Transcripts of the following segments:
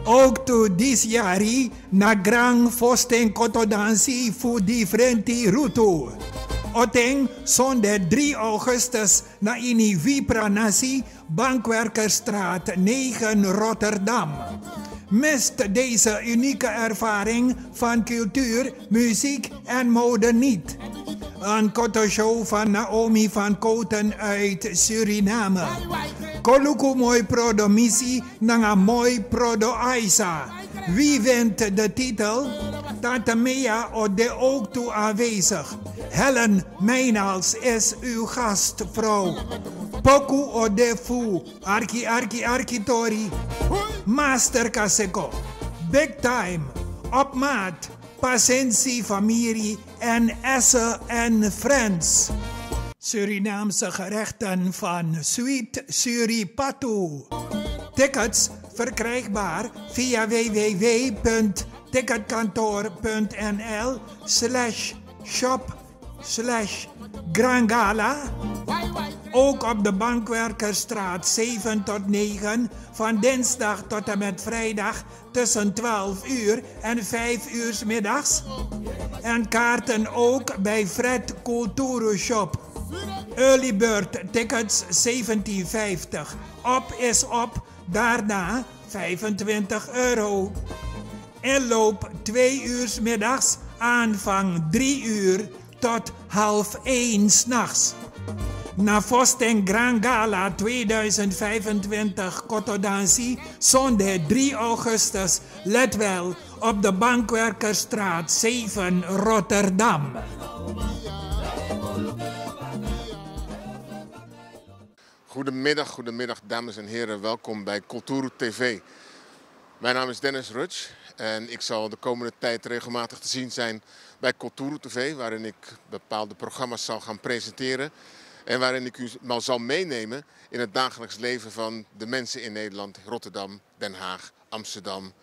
Ook to this jari na grang fosten kotodansi fu differenti rutu. Oteng zondag 3 augustus na ini Vipra Nasi, Bankwerkerstraat 9 Rotterdam. Mist deze unieke ervaring van cultuur, muziek en mode niet. Een kotoshow van Naomi van Koten uit Suriname. Koluku mooi prodo missie nanga mooi prodo Aisa. Wie wint de titel? Tante Mea ode ook toe aanwezig. Helen Meynals is uw gastvrouw. Poku ode fu. Arki tori. Master Kaseko. Big time. Op maat. Pasensi familie en Essen en Friends. Surinaamse gerechten van Sweet Suripatu. Tickets verkrijgbaar via www.ticketkantoor.nl/shop/Grangala. Ook op de Bankwerkerstraat 7 tot 9 van dinsdag tot en met vrijdag tussen 12 uur en 5 uur 's middags. En kaarten ook bij Fred Kulturu Shop. Early bird tickets 17,50. Op is op, daarna €25. Inloop 2 uur 's middags, aanvang 3 uur tot 12:30 's nachts. Na Fosteng Grand Gala 2025 Kotodansi, zondag 3 augustus, let wel, op de Bankwerkerstraat 7 Rotterdam. Goedemiddag dames en heren, welkom bij Kulturu TV. Mijn naam is Dennis Rutsch en ik zal de komende tijd regelmatig te zien zijn bij Kulturu TV, waarin ik bepaalde programma's zal gaan presenteren. En waarin ik u zal meenemen in het dagelijks leven van de mensen in Nederland, Rotterdam, Den Haag, Amsterdam,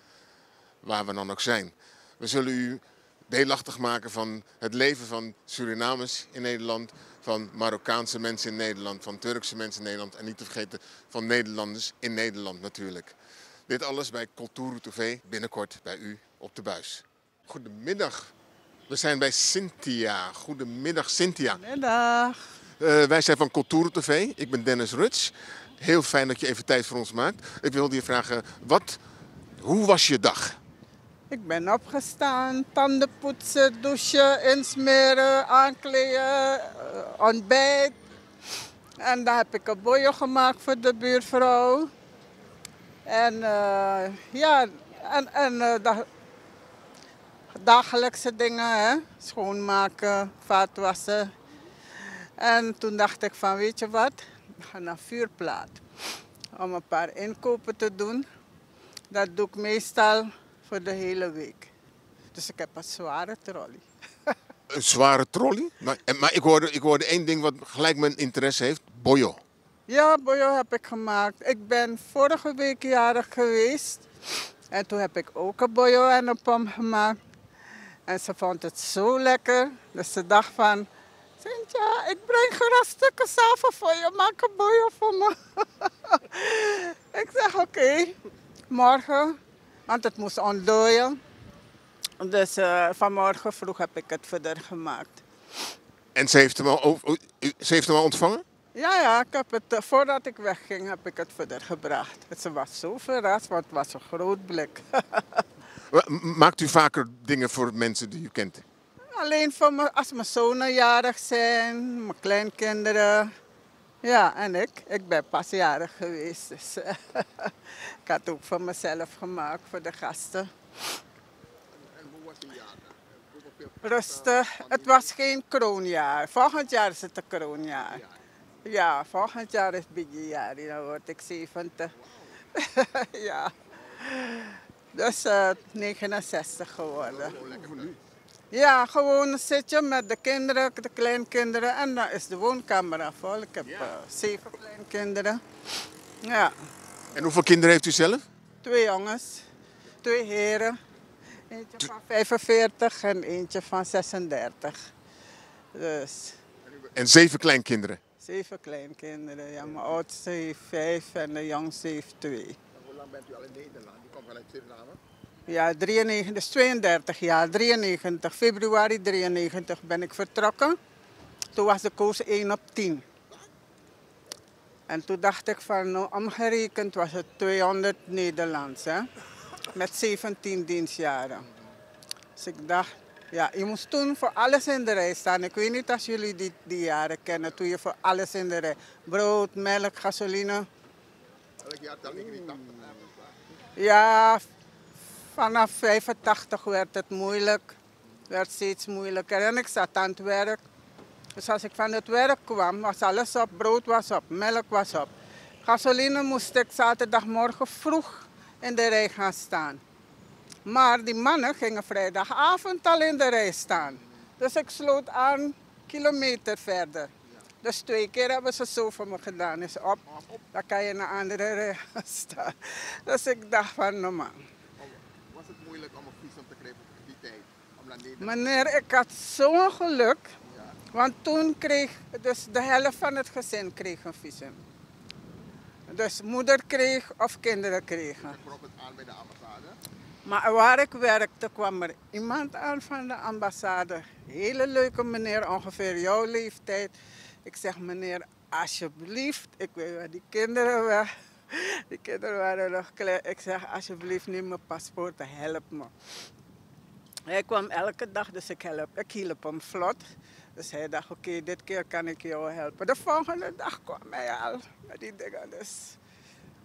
waar we dan ook zijn. We zullen u deelachtig maken van het leven van Surinamers in Nederland, van Marokkaanse mensen in Nederland, van Turkse mensen in Nederland en niet te vergeten van Nederlanders in Nederland natuurlijk. Dit alles bij Kulturu TV, binnenkort bij u op de buis. Goedemiddag, we zijn bij Cynthia. Goedemiddag Cynthia. Goedemiddag. Wij zijn van Kulturu TV. Ik ben Dennis Rutsch. Heel fijn dat je even tijd voor ons maakt. Ik wilde je vragen, hoe was je dag? Ik ben opgestaan, tanden poetsen, douchen, insmeren, aankleden, ontbijt. En dan heb ik een bojo gemaakt voor de buurvrouw. En dagelijkse dingen, hè? Schoonmaken, vaatwassen. En toen dacht ik van, weet je wat, we gaan naar Vuurplaat om een paar inkopen te doen. Dat doe ik meestal voor de hele week. Dus ik heb een zware trolley. Een zware trolley? Maar ik hoorde één ding wat gelijk mijn interesse heeft, bojo. Ja, bojo heb ik gemaakt. Ik ben vorige week jarig geweest. En toen heb ik ook een bojo en een pom gemaakt. En ze vond het zo lekker. Dus ze dacht van, Cynthia, ik breng gerust stukken zalven voor je, maak een bojo voor me. Ik zeg oké, morgen, want het moest ontdooien. Dus vanmorgen vroeg heb ik het verder gemaakt. En ze heeft hem al ontvangen? Ja, ik heb het, voordat ik wegging heb ik het verder gebracht. Ze was zo verrast, want het was een groot blik. Maakt u vaker dingen voor mensen die u kent? Alleen voor me, als mijn zonen jarig zijn, mijn kleinkinderen. Ja, en ik. Ik ben pas jarig geweest. Dus ik had het ook voor mezelf gemaakt, voor de gasten. En hoe was uw jaar? Rustig. Het was geen kroonjaar. Volgend jaar is het een kroonjaar. Ja, volgend jaar is Biggie-jaar. Dan word ik 70. Ja. Dus 69 geworden. Ja, gewoon een zitje met de kinderen, de kleinkinderen. En dan is de woonkamer vol. Ik heb 7 kleinkinderen. Ja. En hoeveel kinderen heeft u zelf? 2 jongens, 2 heren. Eentje van 45 en eentje van 36. Dus. En 7 kleinkinderen? 7 kleinkinderen, ja. Mijn oudste heeft 5 en de jongste heeft 2. lang bent u al in Nederland? U komt vanuit Suriname? Ja, 93, dus 32 jaar. 93, februari 93 ben ik vertrokken. Toen was de koers 1 op 10. En toen dacht ik van, nou, omgerekend was het 200 Nederlands, hè? Met 17 dienstjaren. Dus ik dacht, ja, je moest toen voor alles in de rij staan. Ik weet niet als jullie die jaren kennen, toen je voor alles in de rij. Brood, melk, gasoline. Welk jaar tel ik niet 80? Ja, vanaf 85 werd het moeilijk. Werd steeds moeilijker. En ik zat aan het werk. Dus als ik van het werk kwam, was alles op. Brood was op, melk was op. Gasoline moest ik zaterdagmorgen vroeg in de rij gaan staan. Maar die mannen gingen vrijdagavond al in de rij staan. Dus ik sloot aan kilometer verder. Dus 2 keer hebben ze zo voor me gedaan. Is op, dan kan je in een andere rij gaan staan. Dus ik dacht van, nou man. Was het moeilijk om een visum te krijgen op die tijd? Om naar Nederland? Meneer, ik had zo'n geluk. Want toen kreeg dus de helft van het gezin kreeg een visum. Dus moeder kreeg of kinderen kregen. Ik vroeg het aan bij de ambassade. Maar waar ik werkte kwam er iemand aan van de ambassade. Hele leuke meneer, ongeveer jouw leeftijd. Ik zeg, meneer, alsjeblieft, ik wil die kinderen weg. Die kinderen waren nog klein. Ik zeg, alsjeblieft, neem mijn paspoort, help me. Hij kwam elke dag, dus ik hielp hem vlot. Dus hij dacht, oké, dit keer kan ik jou helpen. De volgende dag kwam hij al met die dingen. Dus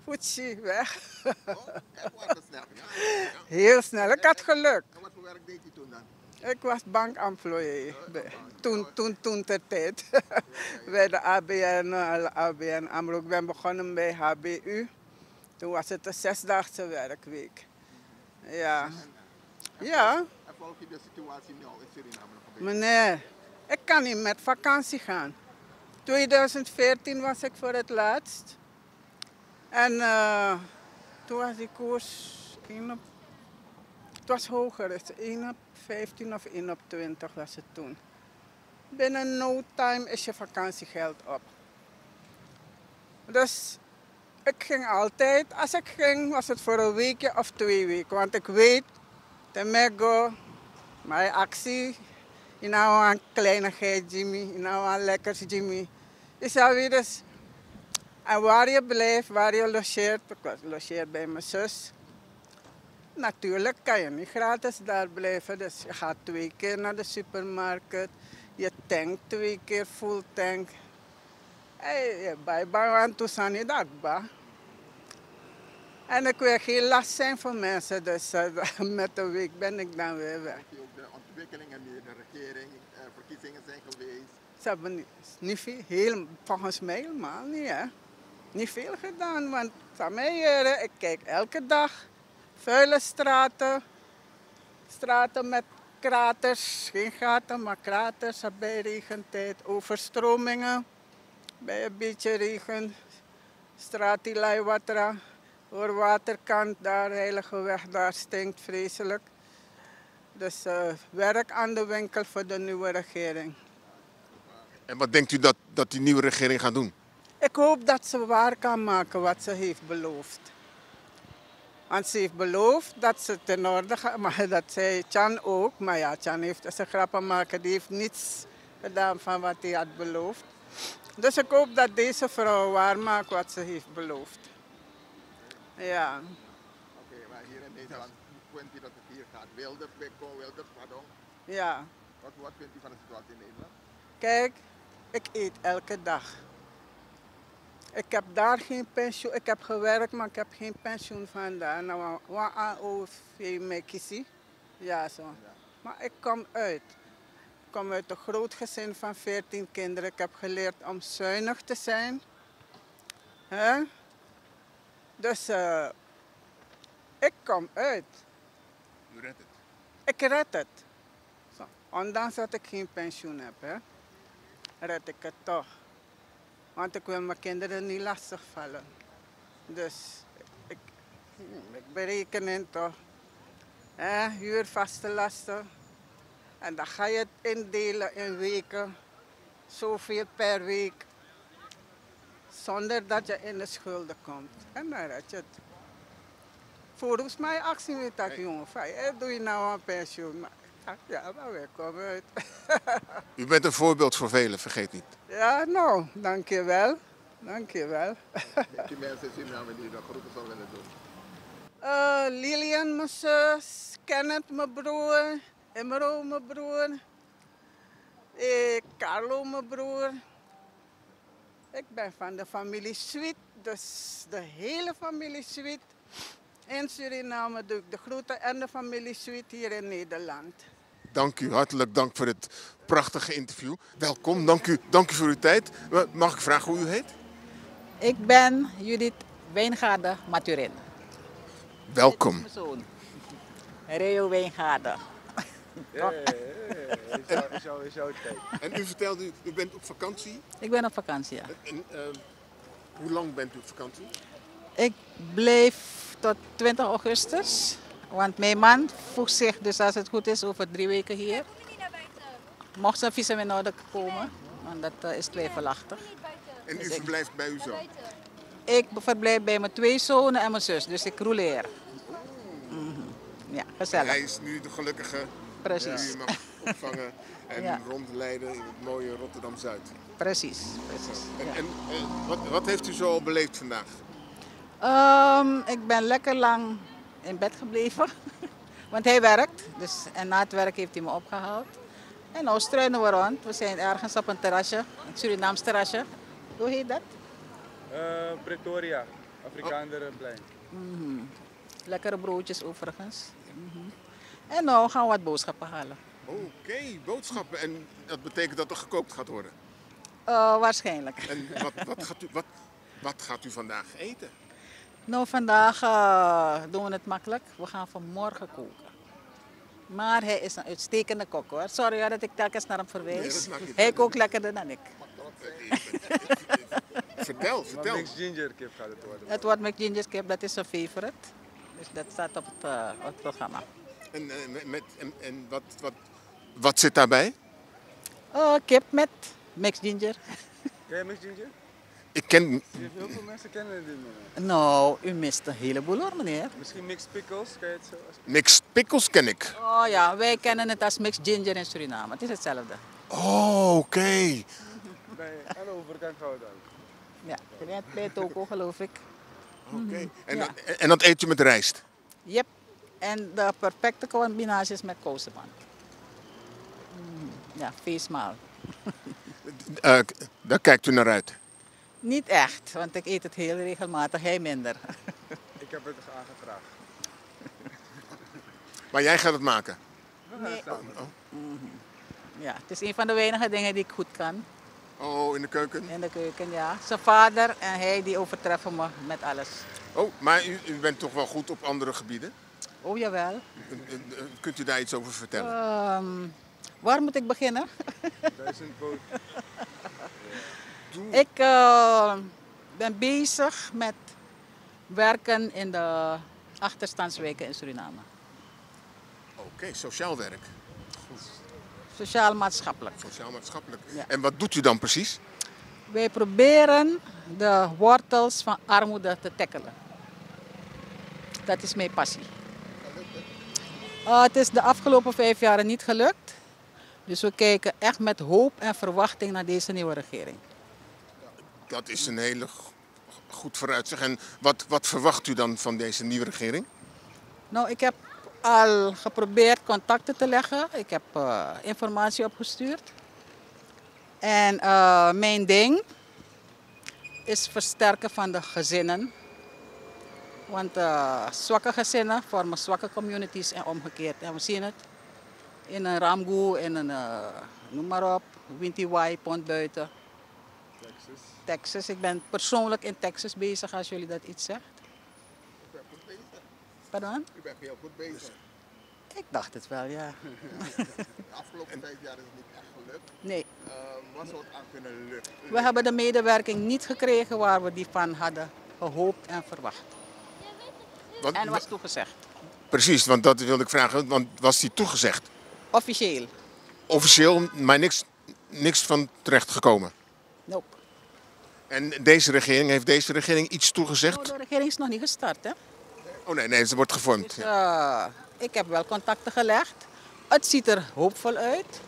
voetsie, weg. Oh, echt waar, dat snel. Ja. Heel snel, ik had geluk. En wat voor werk deed hij toen dan? Ik was bankemployee. Toen ter tijd. Bij de ABN AMRO. Ik ben begonnen bij HBU. Toen was het een 6-daagse werkweek. Ja. Ja. En volg je de situatie nu in Suriname nog een beetje? Meneer, ik kan niet met vakantie gaan. 2014 was ik voor het laatst. En toen was die koers 1 op... Het was hoger, dus 1 op 15 of 1 op 20 was het toen. Binnen no time is je vakantiegeld op. Dus ik ging altijd, als ik ging, was het voor een weekje of 2 weken. Want ik weet, temego, mijn actie, je nou een kleinigheid Jimmy, je nou een lekkers Jimmy. Je zou weer dus, en waar je blijft, waar je logeert, ik was logeerd bij mijn zus. Natuurlijk kan je niet gratis daar blijven, dus je gaat 2 keer naar de supermarkt. Je tankt 2 keer full tank. Je bij aan toestaan dat ba. En ik wil geen last zijn voor mensen, dus met de week ben ik dan weer weg. Heb je ook de ontwikkelingen nu in de regering, verkiezingen zijn geweest? Ze hebben niet veel, volgens mij helemaal niet, hè. Niet veel gedaan, want van mij, ik kijk elke dag. Vuile straten, straten met kraters, geen gaten, maar kraters bij regentijd, overstromingen, bij een beetje regen, straat Ilaiwatra, waterkant, daar, Heilige Weg, daar stinkt vreselijk. Dus werk aan de winkel voor de nieuwe regering. En wat denkt u dat die nieuwe regering gaat doen? Ik hoop dat ze waar kan maken wat ze heeft beloofd. Want ze heeft beloofd dat ze het in orde gaat, maar dat zei Chan ook. Maar ja, Chan heeft zijn grappen maken, die heeft niets gedaan van wat hij had beloofd. Dus ik hoop dat deze vrouw waarmaakt wat ze heeft beloofd. Ja. Oké, maar hier in Nederland vindt u dat het hier gaat? Wilders, pardon. Ja. Wat vindt u van de situatie in Nederland? Kijk, ik eet elke dag. Ik heb daar geen pensioen. Ik heb gewerkt, maar ik heb geen pensioen vandaan. Nou, wat AOV mij kiezen. Ja, zo. Maar ik kom uit. Ik kom uit een groot gezin van 14 kinderen. Ik heb geleerd om zuinig te zijn. Hè? Dus ik kom uit. U redt het. Ik red het. Zo. Ondanks dat ik geen pensioen heb, hè, red ik het toch. Want ik wil mijn kinderen niet lastigvallen. Dus ik bereken in toch. Huur, vaste lasten. En dan ga je het indelen in weken. Zoveel per week. Zonder dat je in de schulden komt. En dan red je het. volgens mij actie met dat jongen. Doe je nou een pensioen? Maar, ja, maar we komen uit. U bent een voorbeeld voor velen, vergeet niet. Ja, nou, dankjewel. Dankjewel. Welke mensen zien nou die dat groepen zou willen doen? Lilian, mijn zus, Kenneth, mijn broer, Emro, mijn broer, Carlo, mijn broer. Ik ben van de familie Sweet, dus de hele familie Sweet. In Suriname doe ik de groeten en de familie Sweet hier in Nederland. Dank u, hartelijk dank voor het prachtige interview. Welkom, dank u voor uw tijd. Mag ik vragen hoe u heet? Ik ben Judith Wijngaarden Maturin. Welkom. Dit is mijn zoon. Reo Wijngaarden. Is jouw tijd. En u vertelde, u bent op vakantie. Ik ben op vakantie, ja. En, hoe lang bent u op vakantie? Ik bleef tot 20 augustus. Want mijn man voegt zich, dus als het goed is, over 3 weken hier. Mocht zijn visum in orde komen, want dat is twijfelachtig. En u Dus verblijft bij uw zoon? Ik verblijf bij mijn 2 zonen en mijn zus, dus ik rouleer. Ja, gezellig. Hij is nu de gelukkige Precies. die u mag opvangen en Ja. rondleiden in het mooie Rotterdam-Zuid. Precies. Ja. En wat heeft u zo al beleefd vandaag? Ik ben lekker lang in bed gebleven, want hij werkt. Dus, en na het werk heeft hij me opgehaald. En nu struinen we rond. We zijn ergens op een terrasje, een Surinaams terrasje. Hoe heet dat? Pretoria, Afrikaanderplein. Lekkere broodjes overigens. En nu gaan we wat boodschappen halen. Oké, boodschappen. En dat betekent dat er gekookt gaat worden. Waarschijnlijk. En wat gaat u vandaag eten? Nou, vandaag doen we het makkelijk. We gaan vanmorgen koken. Maar hij is een uitstekende kok hoor. Sorry hoor, dat ik telkens naar hem Nee, verwijs. dat maakt niet Hij uit. kookt lekkerder dan ik. Vertel. Maar mixed ginger kip gaat het worden. Het wordt met ginger kip, dat is zijn favorite. Dus dat staat op het programma. En wat zit daarbij? Kip met mixed ginger. Ken je mixed ginger? Ik ken... Heel veel mensen kennen dit niet. Nou, u mist een heleboel hoor meneer. Misschien mixed pickles, kan je het zo? Mixed pickles ken ik. Oh ja, wij kennen het als mixed ginger in Suriname. Het is hetzelfde. Oh, oké. Nee, aan de overkant gaan we dan. Ja, bij toko geloof ik. Oké. En, Ja. en dat eet je met rijst? Yep. En de perfecte combinatie is met kousenman. Ja, feestmaal. Daar kijkt u naar uit. Niet echt, want ik eet het heel regelmatig, hij minder. Ik heb het aangevraagd. Maar jij gaat het maken? Nee. Ja, het is een van de weinige dingen die ik goed kan Oh, in de keuken? in de keuken. Ja. Zijn vader en hij die overtreffen me met alles. Oh, maar u bent toch wel goed op andere gebieden? Oh jawel. Kunt u daar iets over vertellen? Waar moet ik beginnen? 1000 poot. Ik ben bezig met werken in de achterstandswijken in Suriname. Oké, sociaal werk. Sociaal-maatschappelijk. Sociaal-maatschappelijk. Ja. En wat doet u dan precies? Wij proberen de wortels van armoede te tackelen. Dat is mijn passie. Het is de afgelopen 5 jaar niet gelukt. Dus we kijken echt met hoop en verwachting naar deze nieuwe regering. Dat is een hele goed vooruitzicht. En wat verwacht u dan van deze nieuwe regering? Nou, ik heb al geprobeerd contacten te leggen. Ik heb informatie opgestuurd. En mijn ding is versterken van de gezinnen. Want zwakke gezinnen vormen zwakke communities en omgekeerd. En we zien het in een Ramgoe, in een, noem maar op, Wintiwai, Pontbuiten. Texas. Ik ben persoonlijk in Texas bezig, als jullie dat iets zegt. Pardon? U bent heel goed bezig. Ik dacht het wel, ja. De afgelopen 5 jaar is het niet echt gelukt. Nee. Wat zou het aan kunnen lukken? We hebben de medewerking niet gekregen waar we die van hadden gehoopt en verwacht. En was toegezegd. Precies, want dat wilde ik vragen. Want was die toegezegd? Officieel. Officieel, maar niks van terecht gekomen. Nope. En heeft deze regering iets toegezegd? Nou, de regering is nog niet gestart, hè? Oh nee, ze wordt gevormd. Dus, Ja. ik heb wel contacten gelegd. Het ziet er hoopvol uit.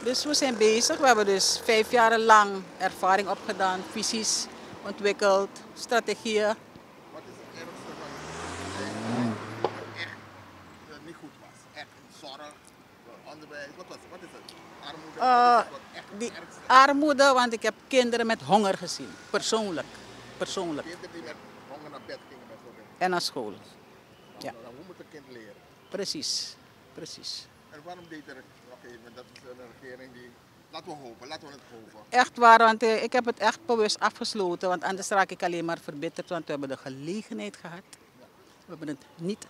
Dus we zijn bezig. We hebben dus 5 jaar lang ervaring opgedaan, visies ontwikkeld, strategieën. Wat is het ergste wat echt niet goed was? Echt zorg, onderwijs, wat is het? Armoede, wat echt Die het ergste? armoede, want ik heb kinderen met honger gezien. Persoonlijk. Kinderen die met honger naar bed gingen bijvoorbeeld. En naar school. Ja. Nou, hoe moet een kind leren? Precies. En waarom deed er... Oké, maar dat is een regering die... Laten we het hopen. Echt waar, want ik heb het echt bewust afgesloten. Want anders raak ik alleen maar verbitterd. Want we hebben de gelegenheid gehad. We hebben het niet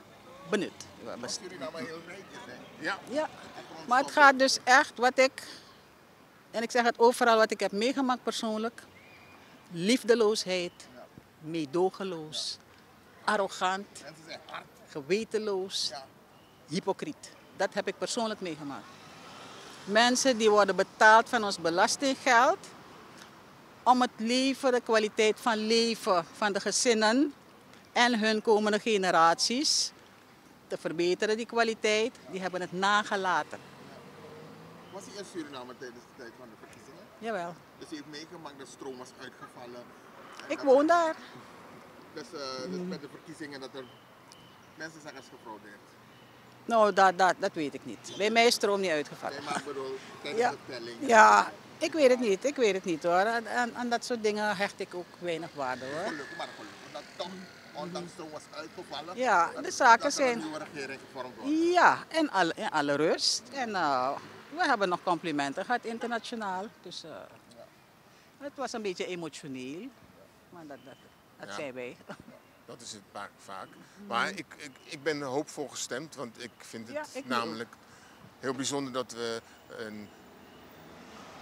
benut. We hebben... Suriname heel rijk is, hè? Ja. Ja, maar het gaat dus echt wat ik... En ik zeg het overal wat ik heb meegemaakt persoonlijk. Liefdeloosheid, meedogenloos, arrogant, Mensen zijn hard. gewetenloos, Ja. hypocriet. Dat heb ik persoonlijk meegemaakt. Mensen die worden betaald van ons belastinggeld om het leven, de kwaliteit van leven van de gezinnen en hun komende generaties te verbeteren, die kwaliteit, die hebben het nagelaten. Was hij in Suriname tijdens de tijd van de verkiezingen? Jawel. Dus hij heeft meegemaakt dat stroom was uitgevallen. Ik woon daar. Dus met de verkiezingen dat er mensen zijn gefraudeerd. Nou, dat weet ik niet. Bij mij is stroom niet uitgevallen. Nee, maar ik bedoel, tijdens Ja. de telling. Ja, ik weet het niet hoor. Aan dat soort dingen hecht ik ook weinig waarde hoor. Gelukkig. Dat toch, ondanks stroom was uitgevallen. Ja, dat- de zaken dat er zijn... een nieuwe regering gevormd wordt. Ja, in alle rust. En we hebben nog complimenten gehad internationaal. Dus het was een beetje emotioneel. Maar dat Ja. zijn wij. Dat is het vaak. Maar ik ben hoopvol gestemd, want ik vind het Ja, ik namelijk heel bijzonder dat we een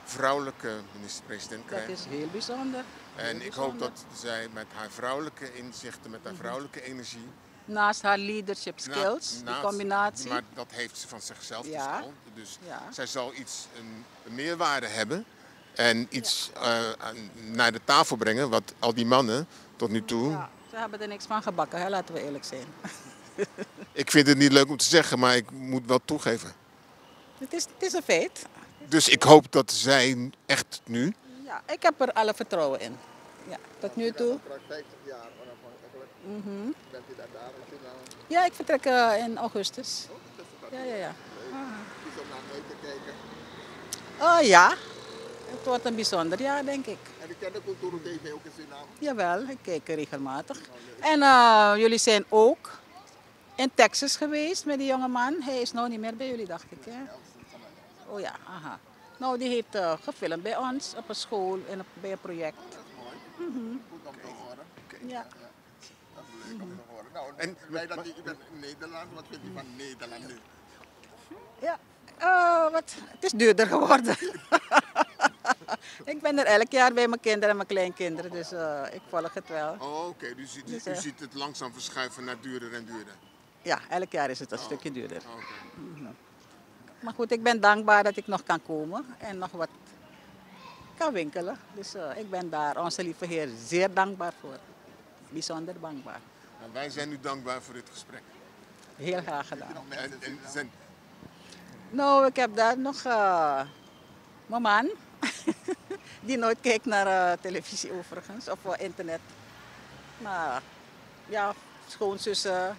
vrouwelijke minister-president Dat krijgen. is heel bijzonder. En Heel ik hoop bijzonder. dat zij met haar vrouwelijke inzichten, met haar vrouwelijke energie... Naast haar leadership skills, die naast- combinatie. Maar dat heeft ze van zichzelf Ja. dus al. Dus Ja. zij zal een meerwaarde hebben en iets naar de tafel brengen wat al die mannen tot nu toe... Ja, ze hebben er niks van gebakken, hè? Laten we eerlijk zijn. Ik vind het niet leuk om te zeggen, maar ik moet wel toegeven. Het is een feit. Dus ik hoop dat zij echt nu... Ja, ik heb er alle vertrouwen in. Ja, tot nu toe. 50 jaar onafhankelijk. Bent u daar in Suriname? Ja, ik vertrek in augustus. Ja. Is om naar uit te kijken. Ja, het wordt een bijzonder jaar, denk ik. En ik ken de Cultuur TV ook in Suriname. Jawel, ik kijk regelmatig. En jullie zijn ook in Texas geweest met die jonge man. Hij is nou niet meer bij jullie, dacht ik. Hè? Oh ja, aha. Nou, die heeft gefilmd bij ons op een school en bij een project. Goed om te horen. Ja. Dat is leuk om te horen. Nou, en blij dat u bent in Nederland. Wat vindt u van Nederland nu? Ja, het is duurder geworden. Ik ben er elk jaar bij mijn kinderen en mijn kleinkinderen, dus ik volg het wel. Oh, oké. Dus u Dus, ziet het langzaam verschuiven naar duurder en duurder. Ja, elk jaar is het een stukje duurder. Oké. Maar goed, ik ben dankbaar dat ik nog kan komen en nog wat kan winkelen. Dus ik ben daar onze lieve Heer zeer dankbaar voor. Bijzonder dankbaar. Nou, wij zijn u dankbaar voor dit gesprek. Heel graag gedaan. En zijn... Nou, ik heb daar nog mijn man, die nooit kijkt naar televisie overigens, of internet. Maar ja, schoonzussen,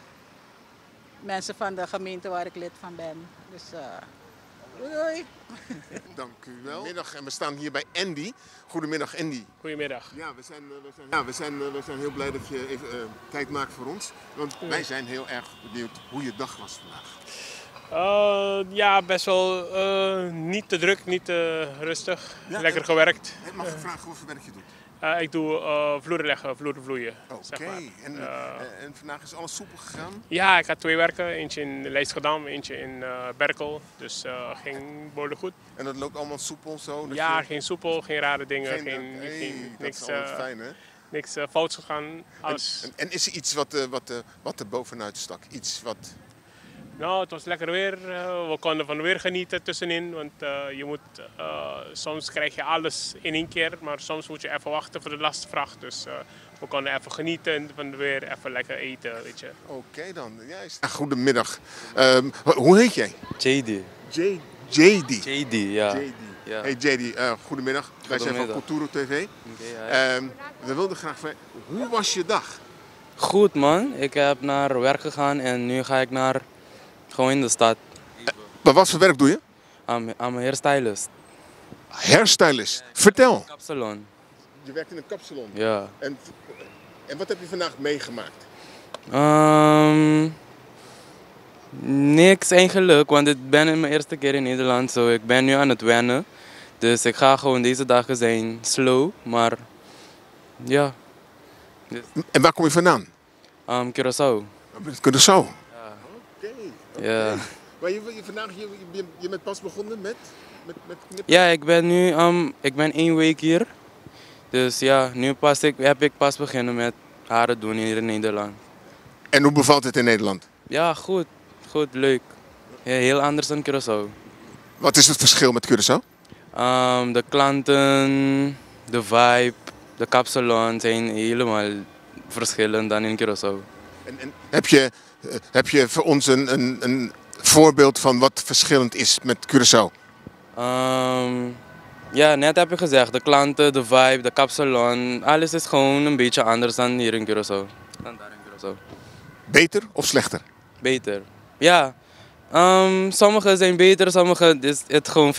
mensen van de gemeente waar ik lid van ben. Dus doei. Dank u wel. Middag, en we staan hier bij Andy. Goedemiddag Andy. Goedemiddag. Ja, we zijn heel blij dat je even tijd maakt voor ons. Want wij zijn heel erg benieuwd hoe je dag was vandaag. Ja, best wel niet te druk, niet te rustig. Ja, Lekker gewerkt. Mag ik vragen wat voor werk je doet? Ik doe vloeren leggen, vloeren vloeien. Oké, Zeg maar. en vandaag is alles soepel gegaan? Ja, ik had 2 werken. Eentje in Leidschendam, eentje in Berkel. Dus ging behoorlijk goed. En dat loopt allemaal soepel zo? dat Ja, je- geen soepel, geen rare dingen, dat niks, is altijd fijn, hè? niks fouts gegaan. Alles. En is er iets wat er bovenuit stak? Iets wat... Nou, het was lekker weer. We konden van weer genieten tussenin. Want soms krijg je alles in één keer. Maar soms moet je even wachten voor de lastvracht. Dus we konden even genieten van het weer, even lekker eten, weet je. Oké dan, juist. Goedemiddag. Hoe heet jij? JD. JD. JD, ja. JD. Ja. Hey JD, goedemiddag. Wij zijn van Goedemiddag. Culturo TV. We wilden graag weten, hoe was je dag? Goed man, ik heb naar werk gegaan en nu ga ik gewoon in de stad. Maar wat voor werk doe je? Aan mijn hairstylist. Hairstylist. Vertel. Kapsalon. Je werkt in een kapsalon. Ja. En wat heb je vandaag meegemaakt? Niks eigenlijk, want ik ben mijn eerste keer in Nederland. So ik ben nu aan het wennen. Dus ik ga gewoon deze dagen zijn slow, maar ja. Dus, En waar kom je vandaan? Curaçao. Curaçao. Oké. Ja. Maar vandaag, je bent pas begonnen met knippen? Ja, ik ben 1 week hier. Dus ja, nu heb ik pas beginnen met haren doen hier in Nederland. En hoe bevalt het in Nederland? Ja, goed. Goed, leuk. Ja, heel anders dan Curaçao. Wat is het verschil met Curaçao? De klanten, de vibe, de kapsalon zijn helemaal verschillend dan in Curaçao. En heb je voor ons een voorbeeld van wat verschillend is met Curaçao? Ja, net heb ik gezegd, de klanten, de vibe, de kapsalon, alles is gewoon een beetje anders dan hier in Curaçao. Dan daar in Curaçao. Beter of slechter? Beter. Ja, sommige zijn beter, sommige is het gewoon 50-50.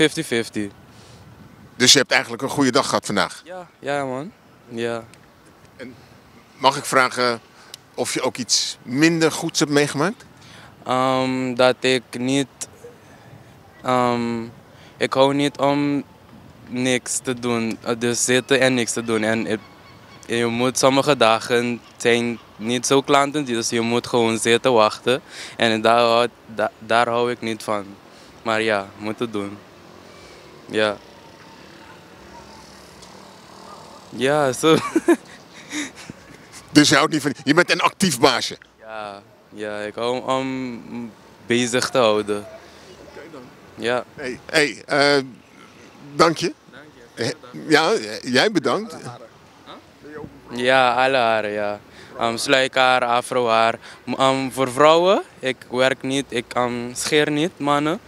Dus je hebt eigenlijk een goede dag gehad vandaag? Ja man. Ja. Mag ik vragen of je ook iets minder goeds hebt meegemaakt? Dat ik niet... ik hou niet om niks te doen, dus zitten en niks te doen. En je moet sommige dagen zijn niet zo klanten, dus je moet gewoon zitten wachten. En daar hou ik niet van. Maar ja, moet het doen. Ja. Ja, zo. Dus je houdt niet van... Je bent een actief baasje? Ja, ik hou om bezig te houden. Oké dan. Ja. Hey, dank je. Ja, jij bedankt. Ja, alle haren, ja. Sluikhaar, afrohaar. Voor vrouwen, ik werk niet, ik scheer niet, mannen.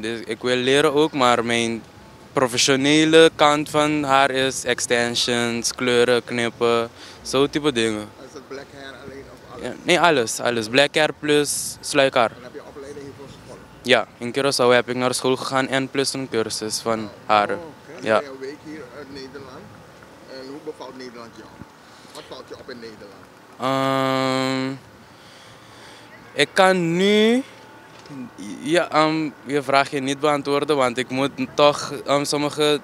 Dus ik wil leren ook, maar mijn professionele kant van haar is extensions, kleuren, knippen, zo type dingen. Is het black hair alleen of alles? Ja, nee, alles. Black hair plus sluikhaar. En heb je opleiding hiervoor gevolgd? Ja, in Curaçao heb ik naar school gegaan en plus een cursus van haren. Ja. Ben je een week hier in Nederland? En hoe bevalt Nederland jou? Wat valt je op in Nederland? Ik kan nu je vraag je niet beantwoorden, want ik moet toch sommige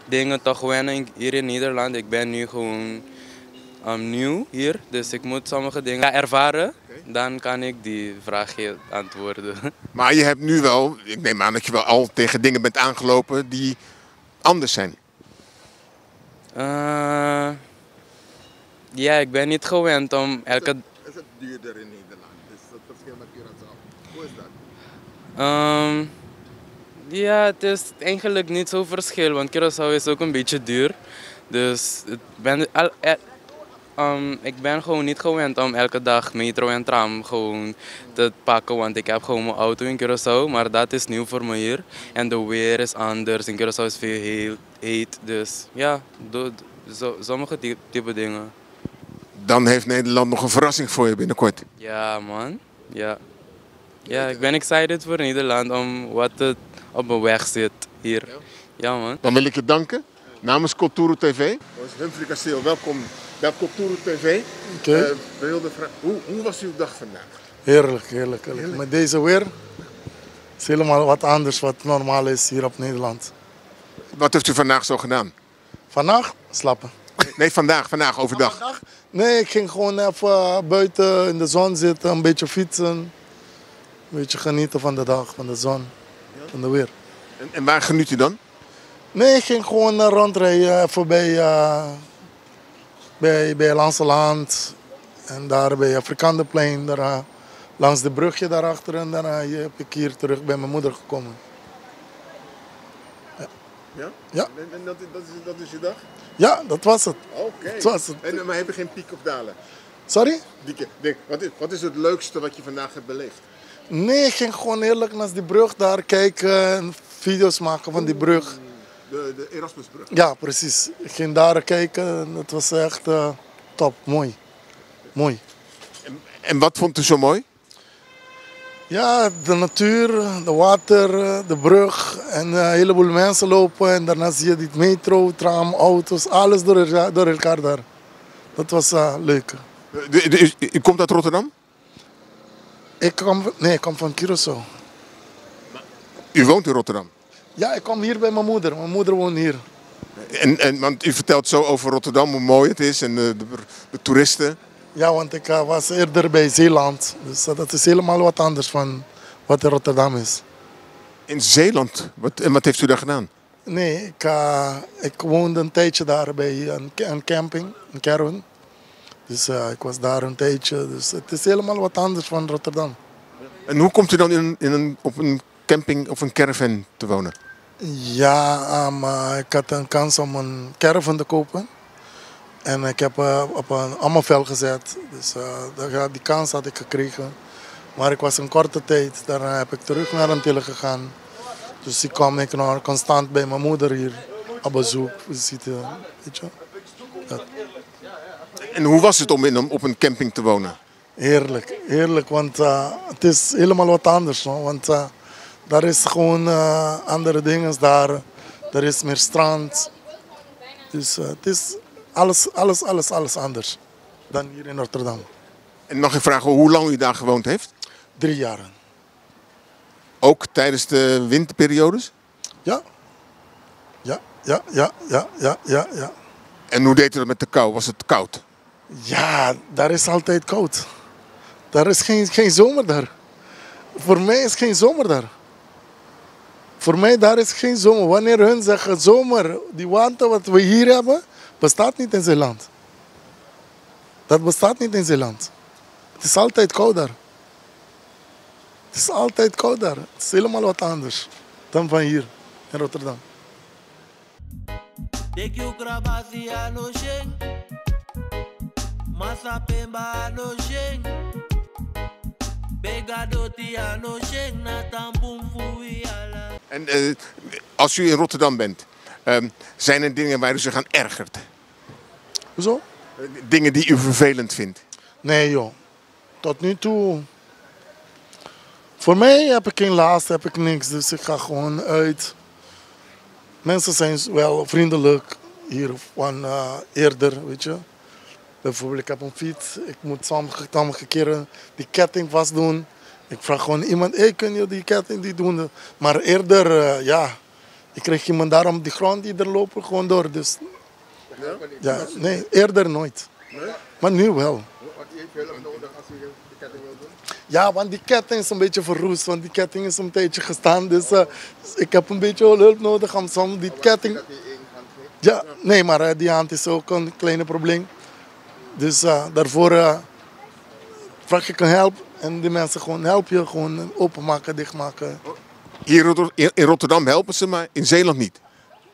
dingen toch wennen hier in Nederland. Ik ben nu gewoon nieuw hier, dus ik moet sommige dingen ervaren. Dan kan ik die vraag je antwoorden. Maar je hebt nu wel, ik neem aan dat je wel al tegen dingen bent aangelopen die anders zijn. Ja, ik ben niet gewend om elke... Is het duurder in Nederland? Is het verschil met Curaçao? Hoe is dat? Ja, het is eigenlijk niet zo verschil, want Curaçao is ook een beetje duur. Dus ik ben gewoon niet gewend om elke dag metro en tram gewoon te pakken, want ik heb gewoon mijn auto in Curaçao, maar dat is nieuw voor me hier. En de weer is anders, in Curaçao is veel heel heet, dus ja, sommige type dingen. Dan heeft Nederland nog een verrassing voor je binnenkort. Ja man, ja. Ja, ik ben excited voor Nederland om wat het op mijn weg zit hier. Ja man. Dan wil ik je danken namens Culturo TV. Humphrey Kasteel, welkom bij Culturo TV. Oké. We wilden vragen, hoe was uw dag vandaag? Heerlijk. Met deze weer is helemaal wat anders wat normaal is hier op Nederland. Wat heeft u vandaag zo gedaan? Vandaag slapen. Nee, vandaag overdag. Nee, ik ging gewoon even buiten in de zon zitten, een beetje fietsen. Een beetje genieten van de dag, van de zon, van de weer. En waar geniet u dan? Nee, ik ging gewoon rondrijden even bij Lanseland. En daar bij Afrikanderplein, daar, langs de brugje daarachter. En daarna heb ik hier terug bij mijn moeder gekomen. Ja? Ja. En dat is je dag? Ja, dat was het. Oké. Dat was het. Maar heb je geen piek of dalen? Sorry? Wat is het leukste wat je vandaag hebt beleefd? Nee, ik ging gewoon heerlijk naar die brug daar kijken en video's maken van die brug. De Erasmusbrug? Ja, precies. Ik ging daar kijken en het was echt top, mooi. Mooi. En wat vond u zo mooi? Ja, de natuur, de water, de brug en een heleboel mensen lopen. En daarna zie je die metro, tram, auto's, alles door elkaar daar. Dat was leuk. U komt uit Rotterdam? Ik kom van Curaçao. U woont in Rotterdam? Ja, ik kom hier bij mijn moeder. Mijn moeder woont hier. Want u vertelt zo over Rotterdam, hoe mooi het is en de toeristen. Ja, want ik was eerder bij Zeeland. Dus dat is helemaal wat anders van wat in Rotterdam is. In Zeeland? Wat heeft u daar gedaan? Nee, ik woonde een tijdje daar bij een camping, een caravan. Dus ik was daar een tijdje. Dus het is helemaal wat anders van Rotterdam. En hoe komt u dan op een camping of een caravan te wonen? Ja, ik had een kans om een caravan te kopen. En ik heb op een ammervel gezet. Dus die kans had ik gekregen. Maar ik was een korte tijd. Daarna heb ik terug naar Antillen gegaan. Dus ik kwam nog constant bij mijn moeder hier op bezoek. Visite, weet je. Dat. En hoe was het om op een camping te wonen? Heerlijk, heerlijk. Want het is helemaal wat anders. No? Want daar is gewoon andere dingen. Er is meer strand. Dus het is alles anders dan hier in Rotterdam. En mag ik vragen hoe lang u daar gewoond heeft? 3 jaar. Ook tijdens de winterperiodes? Ja. Ja. En hoe deed u dat met de kou? Was het koud? Ja, daar is altijd koud. Daar is geen zomer daar. Voor mij is geen zomer daar. Voor mij daar is geen zomer. Wanneer hun zeggen zomer, die warmte wat we hier hebben, bestaat niet in Zeeland. Dat bestaat niet in Zeeland. Het is altijd koud daar. Het is altijd koud daar. Het is helemaal wat anders dan van hier in Rotterdam. En als u in Rotterdam bent, zijn er dingen waar u zich aan ergert? Hoezo? Dingen die u vervelend vindt? Nee joh, tot nu toe. Voor mij heb ik geen last, heb ik niks, dus ik ga gewoon uit. Mensen zijn wel vriendelijk hier van eerder, weet je. Bijvoorbeeld, ik heb een fiets, ik moet sommige keren die ketting vast doen. Ik vraag gewoon iemand, hey, kun je die ketting die doen? Maar eerder, ik kreeg iemand daar op die grond die er lopen gewoon door. Dus, ja, nee, eerder nooit. Nee? Maar nu wel. Wat heeft hulp nodig als u de ketting wil doen? Ja, want die ketting is een beetje verroest, want die ketting is een tijdje gestaan. Dus ik heb een beetje hulp nodig om soms die ketting... Ja, nee, maar die hand is ook een kleine probleem. Dus daarvoor vraag ik een help en die mensen gewoon help je, gewoon openmaken, dichtmaken. Hier in Rotterdam helpen ze, maar in Zeeland niet?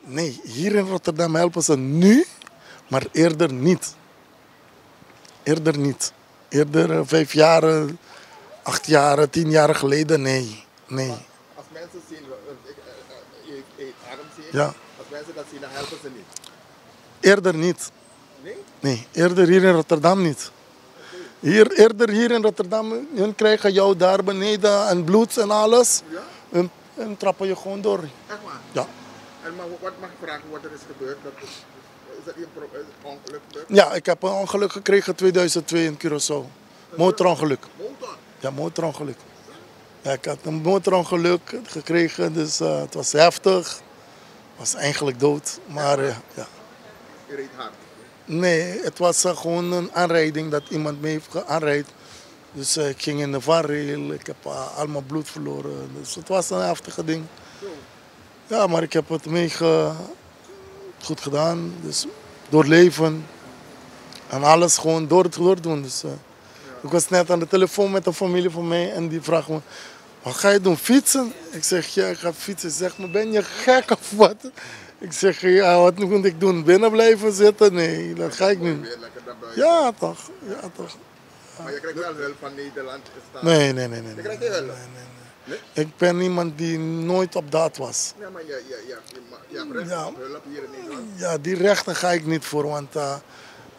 Nee, hier in Rotterdam helpen ze nu, maar eerder niet. Eerder niet. Eerder 5 jaar, 8 jaar, 10 jaar geleden, nee. Als mensen zien, je eet arm zien, ja. Als mensen dat zien, dan helpen ze niet? Eerder niet. Nee? Nee, eerder hier in Rotterdam niet. Eerder hier in Rotterdam, hun krijgen jou daar beneden en bloed en alles. Ja? En trappen je gewoon door. Echt waar? Ja. En wat mag ik vragen wat er is gebeurd? Is dat een ongeluk gebeurd? Ja, ik heb een ongeluk gekregen in 2002 in Curaçao. Motorongeluk. Motor? Ja, motorongeluk. Ja, ik had een motorongeluk gekregen, dus het was heftig. Ik was eigenlijk dood, maar ja. Je reed hard? Nee, het was gewoon een aanrijding dat iemand me heeft aanrijd. Dus ik ging in de vangrail, ik heb allemaal bloed verloren. Dus het was een heftige ding. Ja, maar ik heb het goed gedaan. Dus doorleven en alles gewoon doordoen. Dus, ik was net aan de telefoon met een familie van mij en die vraagt me, wat ga je doen, fietsen? Ik zeg, ja, ik ga fietsen. Ze zegt me, ben je gek of wat? Ik zeg, ja, wat moet ik doen? Binnen blijven zitten? Nee, dat ga ik niet. Weer lekker naar buiten. Ja, toch. Ja, toch. Maar je krijgt wel hulp van Nederland. Nee. Je krijgt geen hulp. Nee? Ik ben iemand die nooit op daad was. Ja, maar je hebt recht Ja. op hulp hier in Nederland. Ja, die rechten ga ik niet voor. Want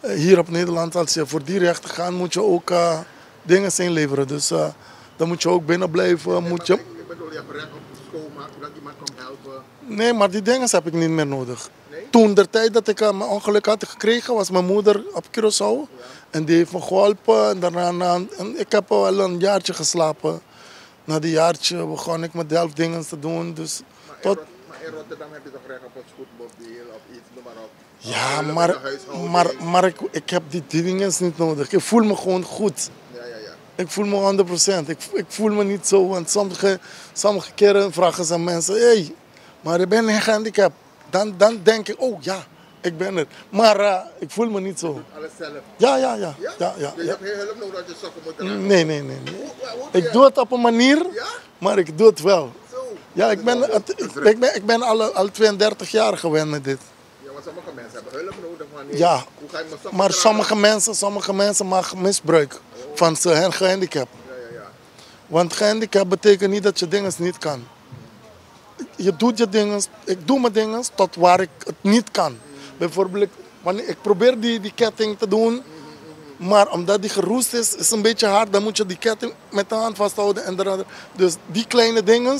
hier op Nederland, als je voor die rechten gaat, moet je ook dingen inleveren. Dus dan moet je ook binnen blijven. Moet je... Ik bedoel, je hebt recht op schoonmaak, dat iemand komt helpen. Nee, maar die dingen heb ik niet meer nodig. Nee? Toen de tijd dat ik mijn ongeluk had gekregen, was mijn moeder op Curaçao. Ja. En die heeft me geholpen. En daarna, ik heb wel een jaartje geslapen. Na die jaartje begon ik met zelf dingen te doen. Dus Maar in Rotterdam heb je toch recht op een spoedmobiel of iets, noem maar op. Ja, maar ik heb die dingen niet nodig. Ik voel me gewoon goed. Ja. Ik voel me 100%. Ik voel me niet zo, want sommige keren vragen ze mensen, hey, maar je bent gehandicapt. Dan denk ik, oh ja, ik ben het. Maar ik voel me niet zo. Alles zelf? Ja. Dus je hebt geen hulp nodig dat je sokken moet dragen? Nee. Ik doe het op een manier, maar ik doe het wel. Zo. Ja, ik ben al 32 jaar gewend met dit. Ja, maar sommige mensen hebben hulp nodig. Maar Ja, hoe ga je met sokken maar dragen? sommige mensen maken misbruik van zijn gehandicap. Ja. Want gehandicap betekent niet dat je dingen niet kan. Je doet je dingen, ik doe mijn dingen tot waar ik het niet kan. Bijvoorbeeld, wanneer ik probeer die ketting te doen, maar omdat die geroest is een beetje hard, dan moet je die ketting met de hand vasthouden. Dus die kleine dingen,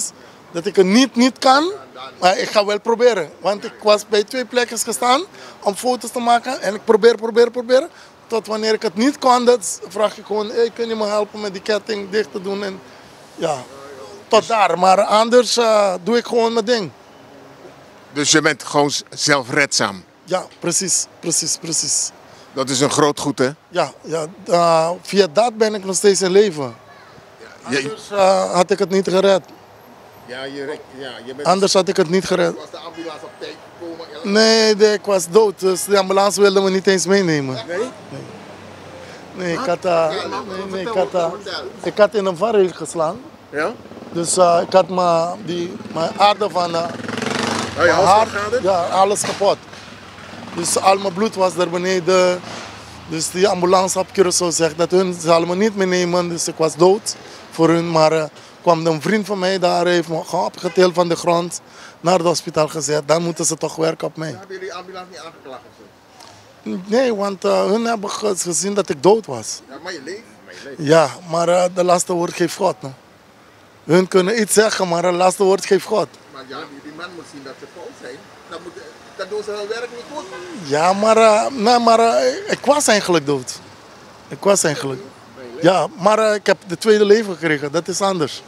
dat ik het niet kan, maar ik ga wel proberen. Want ik was bij 2 plekken gestaan om foto's te maken en ik probeer. Tot wanneer ik het niet kon, dat vraag ik gewoon, hey, kun je me helpen met die ketting dicht te doen? En, ja, tot daar. Maar anders doe ik gewoon mijn ding. Dus je bent gewoon zelfredzaam? Ja, precies. Dat is een groot goed, hè? Ja, via dat ben ik nog steeds in leven. Anders had ik het niet gered. Je bent... Anders had ik het niet gered. Was de ambulance op tijd gekomen? Nee, ik was dood, dus de ambulance wilde me niet eens meenemen. Nee, ik had in een varreel geslaan. Ja? Dus ik had mijn aarde van mijn hart, alles kapot. Dus al mijn bloed was er beneden. Dus die ambulance op Curaçao zegt dat hun ze me niet meenemen. Dus ik was dood voor hun. Maar kwam een vriend van mij daar, heeft me opgetild van de grond, naar het hospitaal gezet. Dan moeten ze toch werken op mij. Hebben jullie ambulance niet aangeklaagd of zo? Nee, want hun hebben gezien dat ik dood was. Ja, maar je leeft. Ja, maar de laatste woord geeft God. No? Hun kunnen iets zeggen, maar het laatste woord geeft God. Maar ja, die man moet zien dat ze fout zijn. Dan doen ze hun werk niet goed. Ja, maar ik was eigenlijk dood. Ja, maar ik heb de tweede leven gekregen, dat is anders.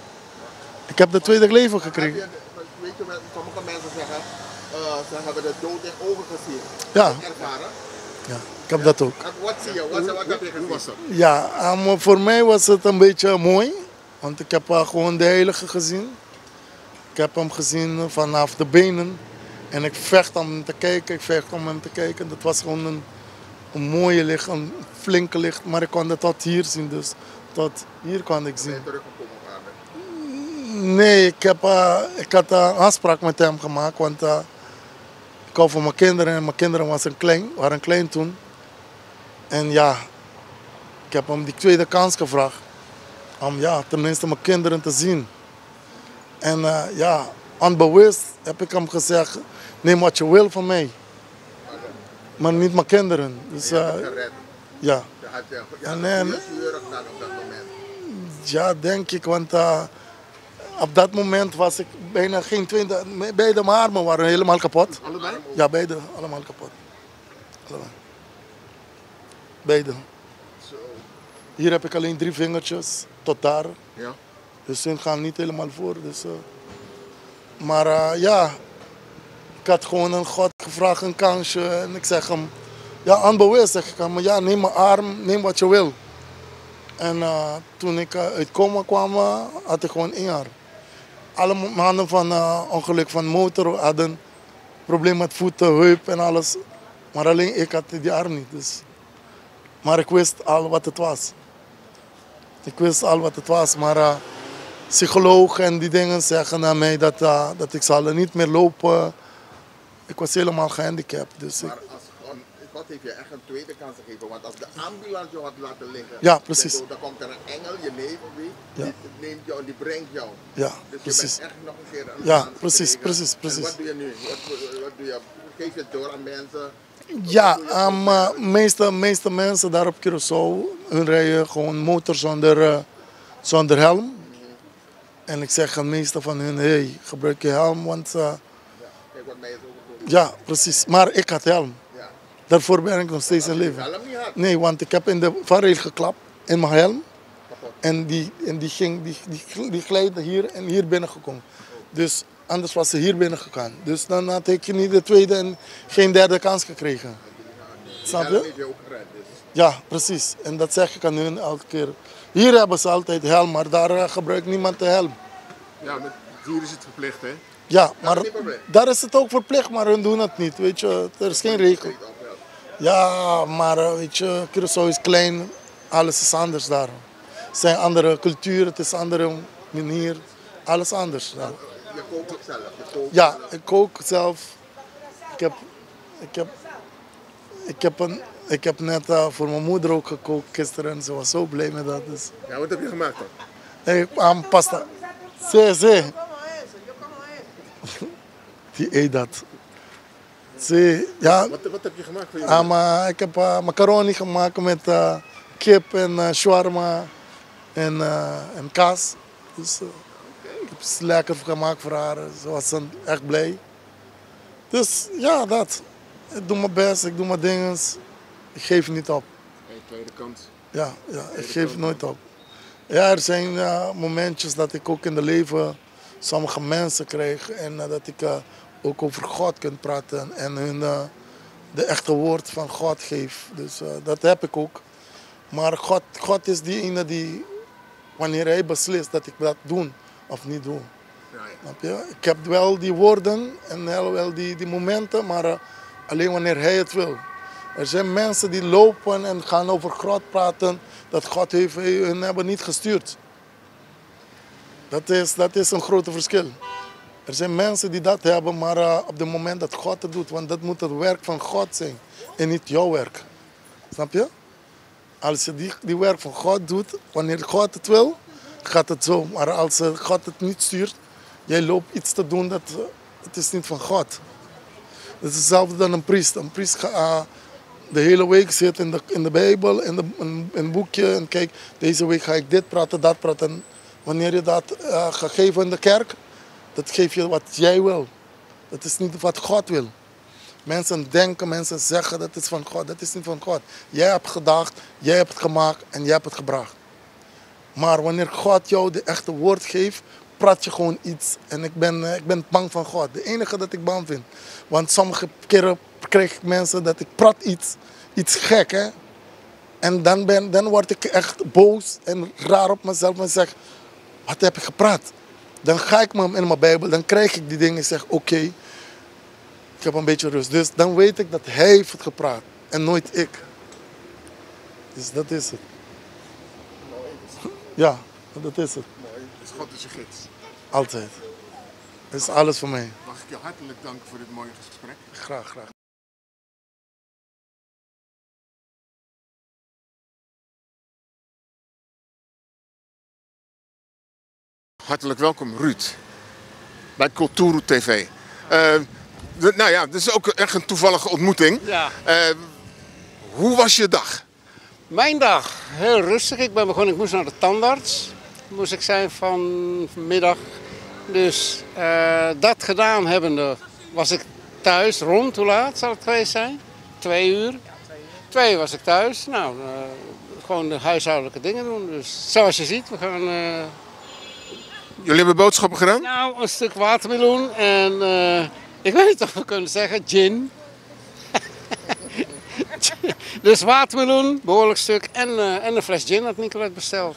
Ik heb de tweede leven gekregen. Weet je, sommige mensen zeggen, ze hebben de dood in ogen gezien. Ja. Ervaren. Ja, ik heb dat ook. Wat zie je? Wat heb je gezien? Ja, voor mij was het een beetje mooi. Want ik heb gewoon de heilige gezien. Ik heb hem gezien vanaf de benen. En ik vecht om hem te kijken. Dat was gewoon een mooie licht, een flinke licht. Maar ik kon het tot hier zien, dus tot hier kon ik zien. Ben je teruggekomen op aarde? Nee, ik had een afspraak met hem gemaakt. Want ik hou van mijn kinderen en mijn kinderen waren klein toen. En ja, ik heb hem die tweede kans gevraagd. Om tenminste mijn kinderen te zien. En onbewust heb ik hem gezegd, neem wat je wil van mij. Maar niet mijn kinderen. Dus, ja. Je had dan op dat moment? Ja, denk ik, want op dat moment was ik bijna geen 20. Beide mijn armen waren helemaal kapot. Allebei? Ja, beide, allemaal kapot. Allebei. Beide. Zo. Hier heb ik alleen 3 vingertjes, tot daar. Ja. Dus ze gaan niet helemaal voor. Dus, maar ik had gewoon aan God gevraagd een kansje. En ik zeg hem, onbewust zeg ik hem, neem mijn arm, neem wat je wil. En toen ik uit coma kwam, had ik gewoon 1 arm. Alle mannen van ongeluk van motor hadden probleem met voeten, heup en alles. Maar alleen ik had die arm niet. Dus. Maar ik wist al wat het was. Maar psycholoog en die dingen zeggen naar mij dat ik zal niet meer lopen. Ik was helemaal gehandicapt. Dus Maar als God heeft je echt een tweede kans gegeven. Want als de ambulance je had laten liggen, ja, precies. dan komt er een engel, je neef, Ja. die neemt jou en die brengt jou. Ja, Dus precies. je bent echt nog een keer een Ja, kans precies, gekregen. precies. En wat doe je nu? Wat doe je? Geef je het door aan mensen? Ja, meeste mensen daar op Curaçao, hun rijden gewoon motor zonder helm. En ik zeg aan de meeste van hun, hey, gebruik je helm, want... Kijk wat mij is overkomen. ja, precies. Maar ik had helm. Ja. Daarvoor ben ik nog steeds in leven. Helm niet had. Nee, want ik heb in de vangrail geklapt, in mijn helm. Kapot. En die glijde hier en hier binnengekomen. Dus anders was ze hier binnen gegaan. Dus dan had ik niet de tweede en geen derde kans gekregen. Snap Helm je? heeft je ook gered. Dus. Ja, precies. En dat zeg ik aan hun elke keer. Hier hebben ze altijd helm, maar daar gebruikt niemand de helm. Ja, met hier is het verplicht, hè? Ja, maar is niet probleem. daar is het ook verplicht, maar hun doen het niet. Weet je, er is geen regel. Ja, maar weet je, Curaçao is klein, alles is anders daar. Het zijn andere culturen, het is een andere manier, alles anders daar. Je kookt ook zelf. Je kookt Ja, zelf. ik kook zelf. Ik heb net voor mijn moeder ook gekookt gisteren en ze was zo blij met dat. Dus. Ja, wat heb je gemaakt dan? Pasta. Zie. Die eet dat. Zie, ja. Wat heb je gemaakt voor je? Ik heb macaroni gemaakt met kip en shawarma en kaas. Dus ik heb het lekker gemaakt voor haar. Ze was dan echt blij. Dus ja, dat. Ik doe mijn best, ik doe mijn dingen. Ik geef niet op. Hey, tweede kans. Ja, ik geef nooit op. Ja, er zijn momentjes dat ik ook in het leven sommige mensen krijg en dat ik ook over God kan praten en hun de echte woord van God geef. Dus dat heb ik ook. Maar God is die ene die, wanneer hij beslist dat ik dat doe of niet doe. Ja, ja. Snap je? Ik heb wel die woorden en wel die momenten, maar alleen wanneer hij het wil. Er zijn mensen die lopen en gaan over God praten, dat God hun hebben niet gestuurd. Dat is een groot verschil. Er zijn mensen die dat hebben, maar op het moment dat God het doet, want dat moet het werk van God zijn en niet jouw werk. Snap je? Als je die werk van God doet, wanneer God het wil, gaat het zo. Maar als God het niet stuurt, jij loopt iets te doen dat het is niet van God. Het is hetzelfde dan een priest. Een priest gaat de hele week zit in de Bijbel, in een boekje en kijk, deze week ga ik dit praten, dat praten. En wanneer je dat gaat geven in de kerk, dat geef je wat jij wil. Dat is niet wat God wil. Mensen denken, mensen zeggen dat is van God. Dat is niet van God. Jij hebt gedacht, jij hebt het gemaakt en jij hebt het gebracht. Maar wanneer God jou de echte woord geeft, praat je gewoon iets. En ik ben bang van God. De enige dat ik bang vind. Want sommige keren krijg ik mensen dat ik praat iets gek. Hè? En dan word ik echt boos en raar op mezelf en zeg, wat heb ik gepraat? Dan ga ik in mijn Bijbel, dan krijg ik die dingen en zeg, oké, ik heb een beetje rust. Dus dan weet ik dat hij heeft het gepraat en nooit ik. Dus dat is het. Ja, dat is het. Mooi. Dus God is je gids. Altijd. Dat is alles voor mij. Mag ik je hartelijk danken voor dit mooie gesprek. Graag. Hartelijk welkom Ruud bij Culturu TV. Nou ja, dit is ook echt een toevallige ontmoeting. Ja. Hoe was je dag? Mijn dag, heel rustig. Ik ben begonnen, ik moest naar de tandarts. Moest ik zijn vanmiddag. Dus dat gedaan hebbende was ik thuis rond, hoe laat zal het geweest zijn? 2 uur. 2 uur was ik thuis. Nou, gewoon de huishoudelijke dingen doen. Dus zoals je ziet, we gaan... Jullie hebben boodschappen gedaan? Nou, een stuk watermeloen en ik weet niet of we kunnen zeggen gin. Dus watermeloen, behoorlijk stuk en een fles gin had Nicolette besteld.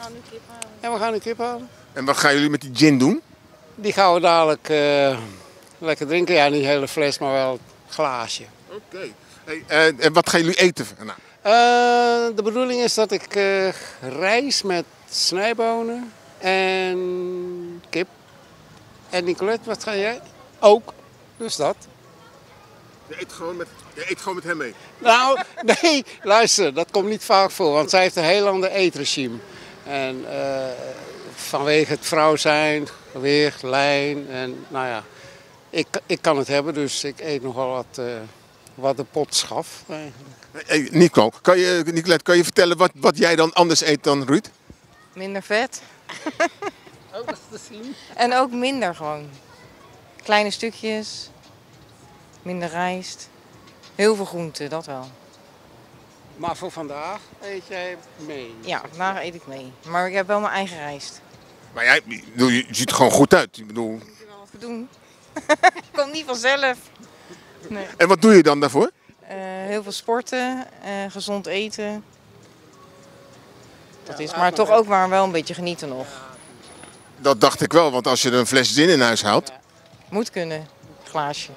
En we gaan nu kip halen. En wat gaan jullie met die gin doen? Die gaan we dadelijk lekker drinken. Ja, niet een hele fles, maar wel een glaasje. Oké. Hey, en wat gaan jullie eten? Nou. De bedoeling is dat ik rijst met snijbonen en kip. En Nicolette, wat ga jij? Ook. Dus dat. Je eet gewoon met hem mee? Nou, nee, luister, dat komt niet vaak voor, want zij heeft een heel ander eetregime. En vanwege het vrouw zijn, gewicht, lijn en nou ja, ik kan het hebben, dus ik eet nogal wat de pot schaf. Hey, Nico, Nicolette, kan je vertellen wat jij dan anders eet dan Ruud? Minder vet. Ook dat te zien. En ook minder gewoon. Kleine stukjes. Minder rijst. Heel veel groenten, dat wel. Maar voor vandaag eet jij mee? Ja, vandaag eet ik mee. Maar ik heb wel mijn eigen rijst. Maar je ziet er gewoon goed uit. Ik bedoel... Ik moet wel wat voor doen. Komt niet vanzelf. Nee. En wat doe je dan daarvoor? Heel veel sporten, gezond eten. Dat is maar toch ook maar wel een beetje genieten nog. Dat dacht ik wel, want als je er een fles gin in huis haalt... Moet kunnen, glaasje.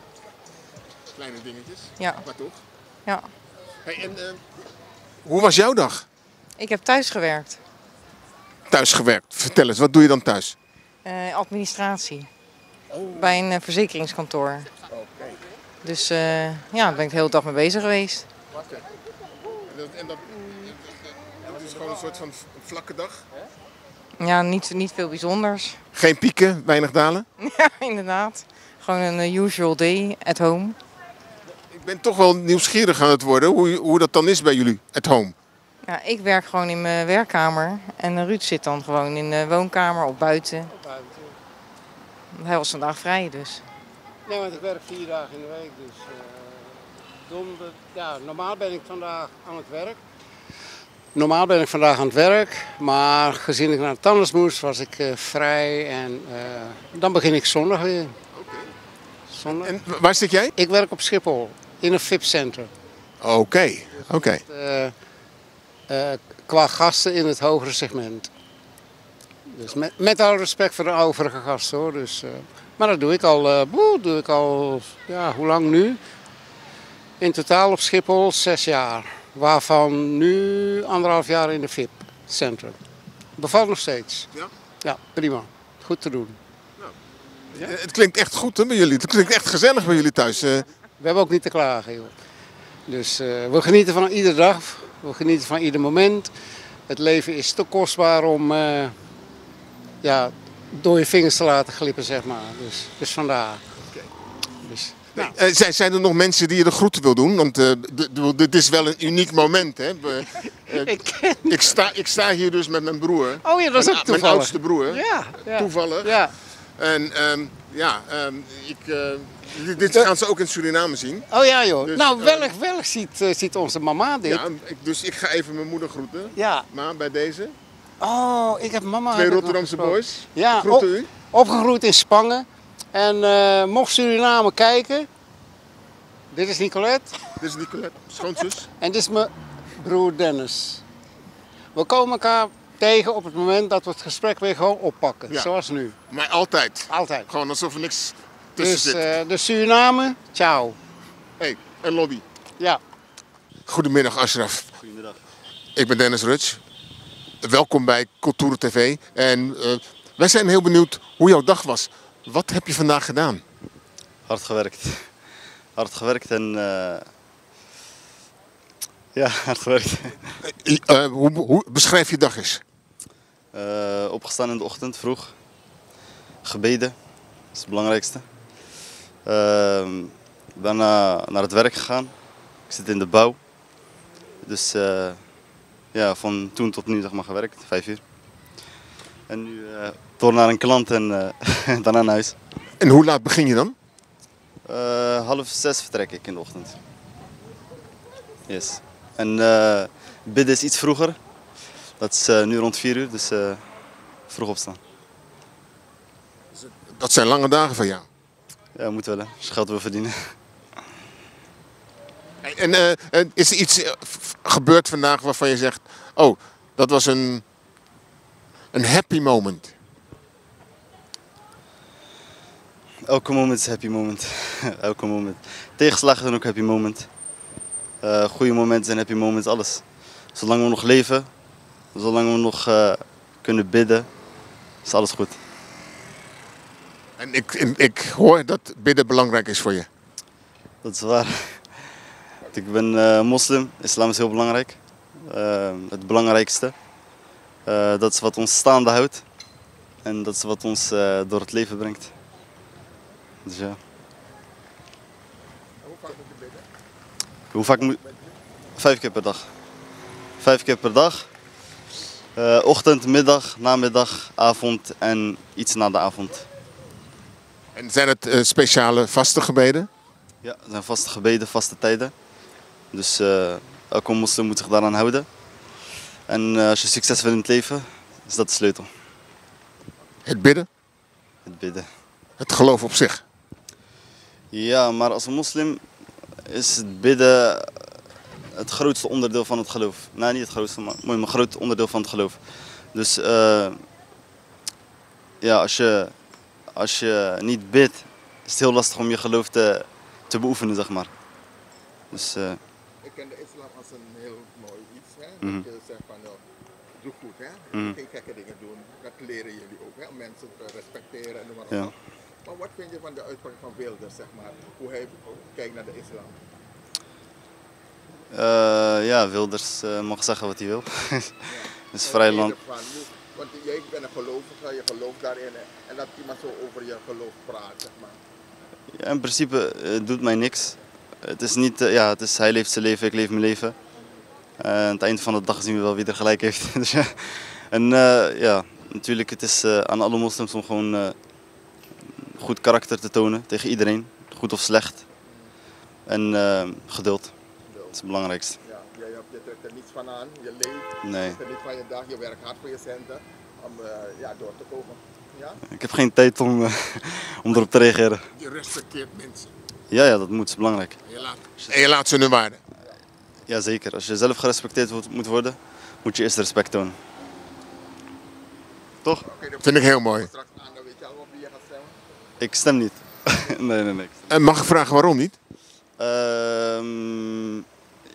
Kleine dingetjes, ja. Maar toch? Ja. Hey, en hoe was jouw dag? Ik heb thuis gewerkt. Thuis gewerkt. Vertel eens, wat doe je dan thuis? Administratie. Bij een verzekeringskantoor. Dus ja, daar ben ik de hele dag mee bezig geweest. En dat is gewoon een soort van vlakke dag? Ja, niet veel bijzonders. Geen pieken, weinig dalen? Ja, inderdaad. Gewoon een usual day at home. Ik ben toch wel nieuwsgierig aan het worden hoe dat dan is bij jullie at home. Ja, ik werk gewoon in mijn werkkamer en Ruud zit dan gewoon in de woonkamer of buiten. Hij was vandaag vrij dus. Nee, want ik werk 4 dagen in de week, dus normaal ben ik vandaag aan het werk. Maar gezien ik naar de tandarts moest, was ik vrij en dan begin ik zondag weer. Zondag. En waar zit jij? Ik werk op Schiphol, in een VIP-center. Oké. Qua gasten in het hogere segment. Dus met alle respect voor de overige gasten hoor. Dus, maar dat doe ik al, hoe lang nu? In totaal op Schiphol 6 jaar. Waarvan nu 1,5 jaar in de VIP-centrum. Bevalt nog steeds. Ja? Ja, prima. Goed te doen. Nou, ja? Het klinkt echt goed hè, bij jullie. Het klinkt echt gezellig bij jullie thuis. We hebben ook niet te klagen joh. Dus we genieten van iedere dag. We genieten van ieder moment. Het leven is te kostbaar om door je vingers te laten glippen, zeg maar. Dus vandaar. Okay. Dus, nou. Zijn er nog mensen die je de groeten wil doen? Want dit is wel een uniek moment. Hè? Ik sta hier dus met mijn broer. Oh ja, dat is ook toevallig. Mijn oudste broer. Ja. Toevallig. Ja. En dit gaan ze ook in Suriname zien. Oh ja joh. Dus, nou, welk ziet onze mama dit. Ja, dus ik ga even mijn moeder groeten. Ja. Maar bij deze. Oh, ik heb mama. 2 Rotterdamse boys. Ja, groeten u. Opgegroeid in Spangen. En mocht Suriname kijken. Dit is Nicolette. Dit is Nicolette, schoonzus. En dit is mijn broer Dennis. We komen elkaar tegen op het moment dat we het gesprek weer gewoon oppakken. Ja. Zoals nu. Maar altijd? Altijd. Gewoon alsof er niks tussen zit. De Suriname, ciao. Hey, en Lobby. Ja. Goedemiddag Ashraf. Goedemiddag. Ik ben Dennis Rutsch. Welkom bij Cultuur TV. En wij zijn heel benieuwd hoe jouw dag was. Wat heb je vandaag gedaan? Hard gewerkt. Hard gewerkt en... ja, hard gewerkt. Hoe beschrijf je dag eens? Opgestaan in de ochtend, vroeg. Gebeden, dat is het belangrijkste. Daarna naar het werk gegaan. Ik zit in de bouw. Dus ja, van toen tot nu zeg maar gewerkt, 5 uur. En nu door naar een klant en daarna naar huis. En hoe laat begin je dan? 5:30 vertrek ik in de ochtend. Yes. En bidden is iets vroeger. Dat is nu rond 4 uur, dus vroeg opstaan. Dat zijn lange dagen van jou? Ja, moet wel, hè, als je geld wil verdienen. En is er iets gebeurd vandaag waarvan je zegt... Oh, dat was een happy moment? Elke moment is een happy moment. Elke moment. Tegenslagen zijn ook een happy moment. Goede momenten zijn happy moments, alles. Zolang we nog leven, zolang we nog kunnen bidden, is alles goed. En ik hoor dat bidden belangrijk is voor je. Dat is waar. Ik ben moslim. Islam is heel belangrijk. Het belangrijkste. Dat is wat ons staande houdt. En dat is wat ons door het leven brengt. Dus ja. Hoe vaak moet je bidden? Hoe vaak moet... 5 keer per dag. 5 keer per dag. Ochtend, middag, namiddag, avond en iets na de avond. En zijn het speciale vaste gebeden? Ja, het zijn vaste gebeden, vaste tijden. Dus elke moslim moet zich daaraan houden. En als je succes wil in het leven, is dat de sleutel. Het bidden? Het bidden. Het geloof op zich? Ja, maar als een moslim is het bidden het grootste onderdeel van het geloof. Nee, niet het grootste, maar een groot onderdeel van het geloof. Dus ja, als je niet bidt, is het heel lastig om je geloof te beoefenen, zeg maar. Dus, Ik ken de islam als een heel mooi iets. Hè? Dat je zegt van, doe goed, hè? Geen gekke dingen doen. Dat leren jullie ook, hè? Om mensen te respecteren en noem maar op. ja. Maar wat vind je van de uitspraak van Wilders, zeg maar? Hoe hij kijkt naar de islam? Ja, Wilders mag zeggen wat hij wil. Het is vrij land. Want jij bent een gelovige, je gelooft daarin en dat iemand zo over je geloof praat, zeg maar. Ja, in principe doet mij niks. Het is niet, ja, hij leeft zijn leven, ik leef mijn leven. Aan het eind van de dag zien we wel wie er gelijk heeft. Dus, ja. En ja, natuurlijk, het is aan alle moslims om gewoon goed karakter te tonen tegen iedereen, goed of slecht. En geduld, dat is het belangrijkste. Ja, je trekt er niets van aan, je leeft, nee. je niet van je dag, je werkt hard voor je centen om ja, door te komen. Ja? Ik heb geen tijd om erop te reageren. Je respecteert mensen. Ja, dat moet, is belangrijk. En je laat ze hun waarde. Jazeker, als je zelf gerespecteerd moet worden, moet je eerst respect tonen. Toch? Okay, dat vind ik heel mooi. Straks aan, dan weet je al op wie je gaat stemmen? Ik stem niet. nee. En mag ik vragen waarom niet?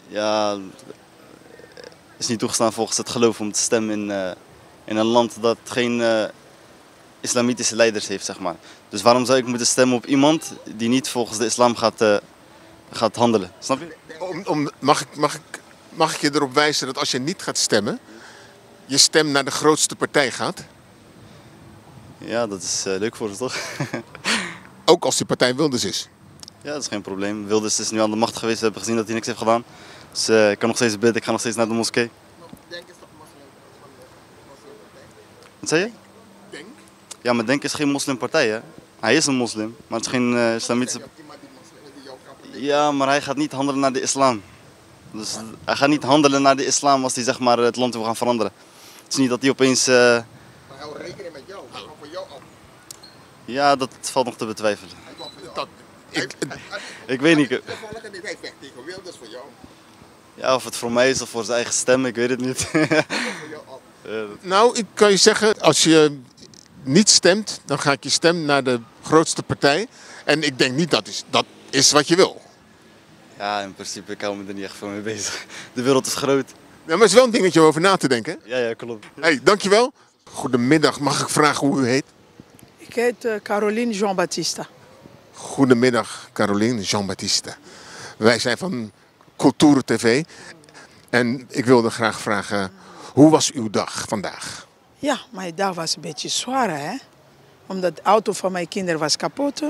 Ja, het is niet toegestaan volgens het geloof om te stemmen in een land dat geen islamitische leiders heeft, zeg maar. Dus waarom zou ik moeten stemmen op iemand die niet volgens de islam gaat handelen? Snap je? Mag ik je erop wijzen dat als je niet gaat stemmen, je stem naar de grootste partij gaat? Ja, dat is leuk voor ze, toch? Ook als die partij Wilders is? Ja, dat is geen probleem. Wilders is nu aan de macht geweest, we hebben gezien dat hij niks heeft gedaan. Dus ik kan nog steeds bidden, ik ga nog steeds naar de moskee. Denk is toch moslim? Wat zei je? Denk? Ja, maar Denk is geen moslimpartij, hè? Hij is een moslim, maar het is geen islamitische... Ja, maar hij gaat niet handelen naar de islam. Dus hij gaat niet handelen naar de islam als hij, zeg maar, het land wil gaan veranderen. Het is niet dat hij opeens... Maar hij houdt rekening met jou, hij komt voor jou op. Ja, dat valt nog te betwijfelen. Ik weet niet. Hij vecht tegen Wilders voor jou. Ja, of het voor mij is of voor zijn eigen stem, ik weet het niet. Nou, ik kan je zeggen, als je niet stemt, dan ga ik je stem naar de grootste partij. En ik denk niet dat is wat je wil. Ja, in principe, ik hou me er niet echt voor mee bezig. De wereld is groot. Ja, maar het is wel een dingetje om over na te denken. Ja, klopt. Hey, dankjewel. Goedemiddag, mag ik vragen hoe u heet? Ik heet Caroline Jean-Baptiste. Goedemiddag, Caroline Jean-Baptiste. Wij zijn van Cultuur TV. En ik wilde graag vragen, hoe was uw dag vandaag? Ja, mijn dag was een beetje zwaar, hè. Omdat de auto van mijn kinderen was kapot.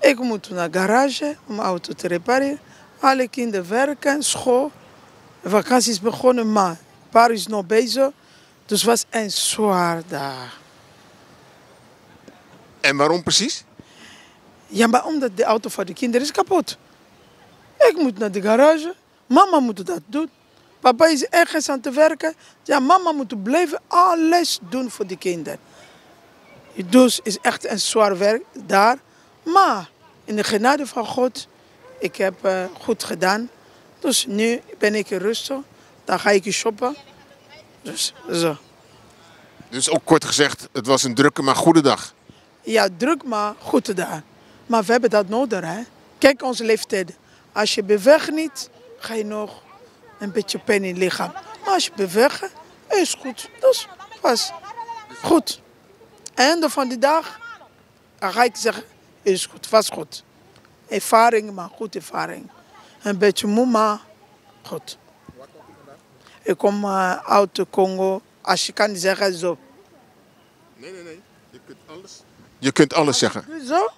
Ik moet naar de garage om de auto te repareren. Alle kinderen werken, school. De vakantie is begonnen, maar paar is nog bezig. Dus het was een zwaar dag. En waarom precies? Ja, maar omdat de auto van de kinderen is kapot. Ik moet naar de garage. Mama moet dat doen. Papa is ergens aan het werken. Ja, mama moet blijven alles doen voor de kinderen. Dus het is echt een zwaar werk daar. Maar in de genade van God, ik heb goed gedaan. Dus nu ben ik rustig. Dan ga ik shoppen. Dus zo. Dus ook kort gezegd, het was een drukke maar goede dag. Ja, druk maar goed dag. Maar we hebben dat nodig, hè. Kijk onze leeftijd. Als je beweegt niet, ga je nog een beetje pijn in het lichaam. Maar als je beweegt, is goed. Dus was goed. Einde van de dag, dan ga ik zeggen, is goed, was goed. ervaring, maar goed ervaring. Een beetje moe, maar goed. Ik kom uit Congo, als je kan zeggen zo. Nee. Je kunt alles zeggen. Zo?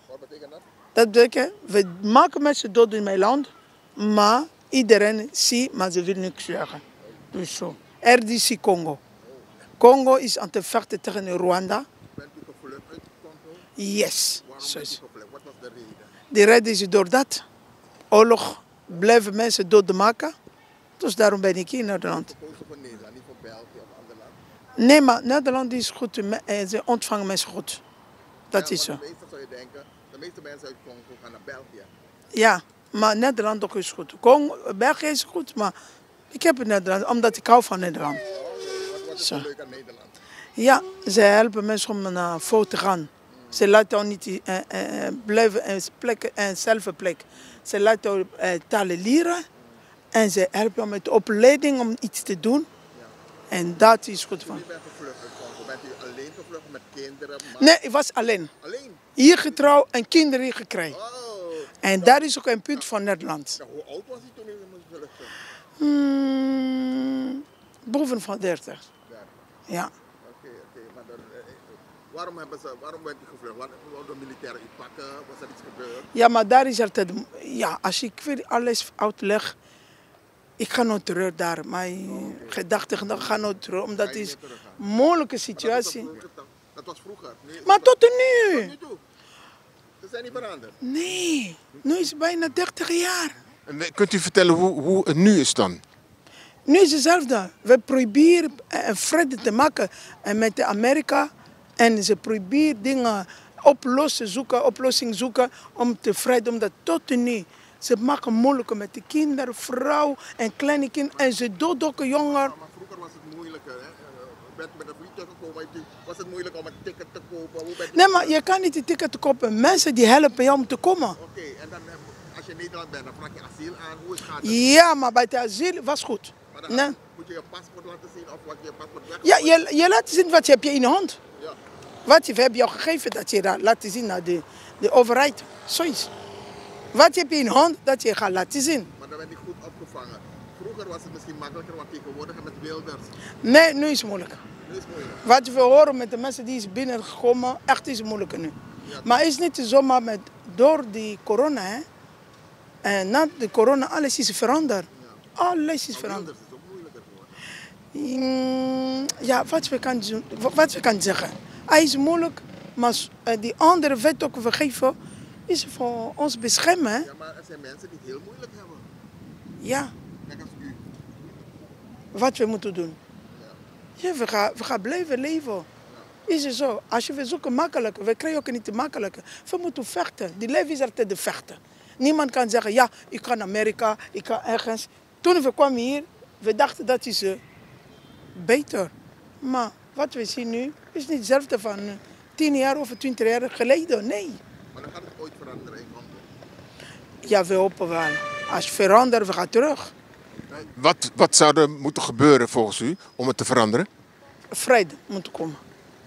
Dat betekent, we maken mensen dood in mijn land, maar iedereen ziet, maar ze wil niks zeggen. Dus zo. RDC Congo. Congo is aan het vechten tegen Rwanda. Bent u gevlucht uit Congo? Yes. Waarom bent u gevlucht? Wat was de reden? De reden is doordat oorlog blijven mensen doodmaken. Dus daarom ben ik hier in Nederland. Gekozen voor Nederland, niet voor België of ander land? Nee, maar Nederland is goed. Ze ontvangen mensen goed. Dat is zo. De meeste zou je denken, de meeste mensen uit Congo gaan naar België. Ja, maar Nederland ook is goed. België is goed, maar ik heb het Nederland, omdat ik hou van Nederland. Wat is zo leuk aan Nederland? Ja, ze helpen mensen om naar voren te gaan. Ze laten ons niet blijven in eenzelfde plek. Ze laten talen leren en ze helpen met de opleiding om iets te doen. En dat is goed van. U bent gevlucht uit Congo. Bent u alleen gevlucht met kinderen? Nee, ik was alleen. Alleen? Hier getrouwd en kinderen gekregen. En daar is ook een punt van Nederland. Hoe oud was u toen u moest vluchten? Boven van 30. Ja. Oké. Maar dan, waarom bent u gevlucht? Wat de militairen u pakken? Was er iets gebeurd? Ja, maar daar is altijd... Ja, als ik weer alles uitleg, ik ga nooit terug daar. Mijn gedachten gaan nooit terug, omdat het is een moeilijke situatie. Dat was vroeger. Maar tot nu. Tot nu toe? Ze zijn niet veranderd? Nee, nu is het bijna 30 jaar. En kunt u vertellen hoe het nu is dan? Nu is hetzelfde. We proberen vrede te maken met Amerika. En ze proberen dingen oplossing zoeken om te vrede. Omdat tot nu, ze maken moeilijk met de kinderen, vrouw en kleine kinderen. En ze doden ook jongeren. Maar vroeger was het moeilijker. Hè? Bent u met een vliegtuig gekomen? Was het moeilijk om een ticket te kopen? Nee, maar je kan niet een ticket kopen. Mensen die helpen jou om te komen. Oké, en dan als je in Nederland bent, dan vraag je asiel aan. Hoe gaat het? Ja, maar bij het asiel was goed. Maar dan nee. Moet je je paspoort laten zien of wat je paspoort weg? Ja, je laat zien wat je hebt in je hand. Ja. Wat heb je al gegeven dat je dat laat zien naar de overheid. Zoiets. Wat heb je in je hand dat je gaat laten zien. Maar dan ben je goed opgevangen. Vroeger was het misschien makkelijker, want tegenwoordig met Wilders. Nee, nu is het moeilijk. Nu is het moeilijk. Wat we horen met de mensen die is binnengekomen, echt is het moeilijker nu. Ja. Maar het is niet zomaar door die corona. Hè. En na de corona, alles is veranderd. Ja. Alles is veranderd. Wilders is ook moeilijker geworden. Ja, wat we kunnen zeggen. Hij is moeilijk, maar die andere wet ook we geven, is voor ons beschermen. Hè? Ja, maar er zijn mensen die het heel moeilijk hebben. Ja. Kijk als u. Wat we moeten doen. Ja, we gaan blijven leven. Ja. Is het zo? Als we zoeken makkelijk, we krijgen ook niet te makkelijk. We moeten vechten. Die leven is altijd te vechten. Niemand kan zeggen, ja, ik ga naar Amerika, ik ga ergens. Toen we kwamen hier, we dachten dat is beter. Maar wat we zien nu, is niet hetzelfde van 10 jaar of 20 jaar geleden. Nee. Maar dan gaat het ooit veranderen in Congo? Ja, we hopen wel. Als het verandert, we gaan terug. Wat zou er moeten gebeuren volgens u om het te veranderen? Vrede moet komen.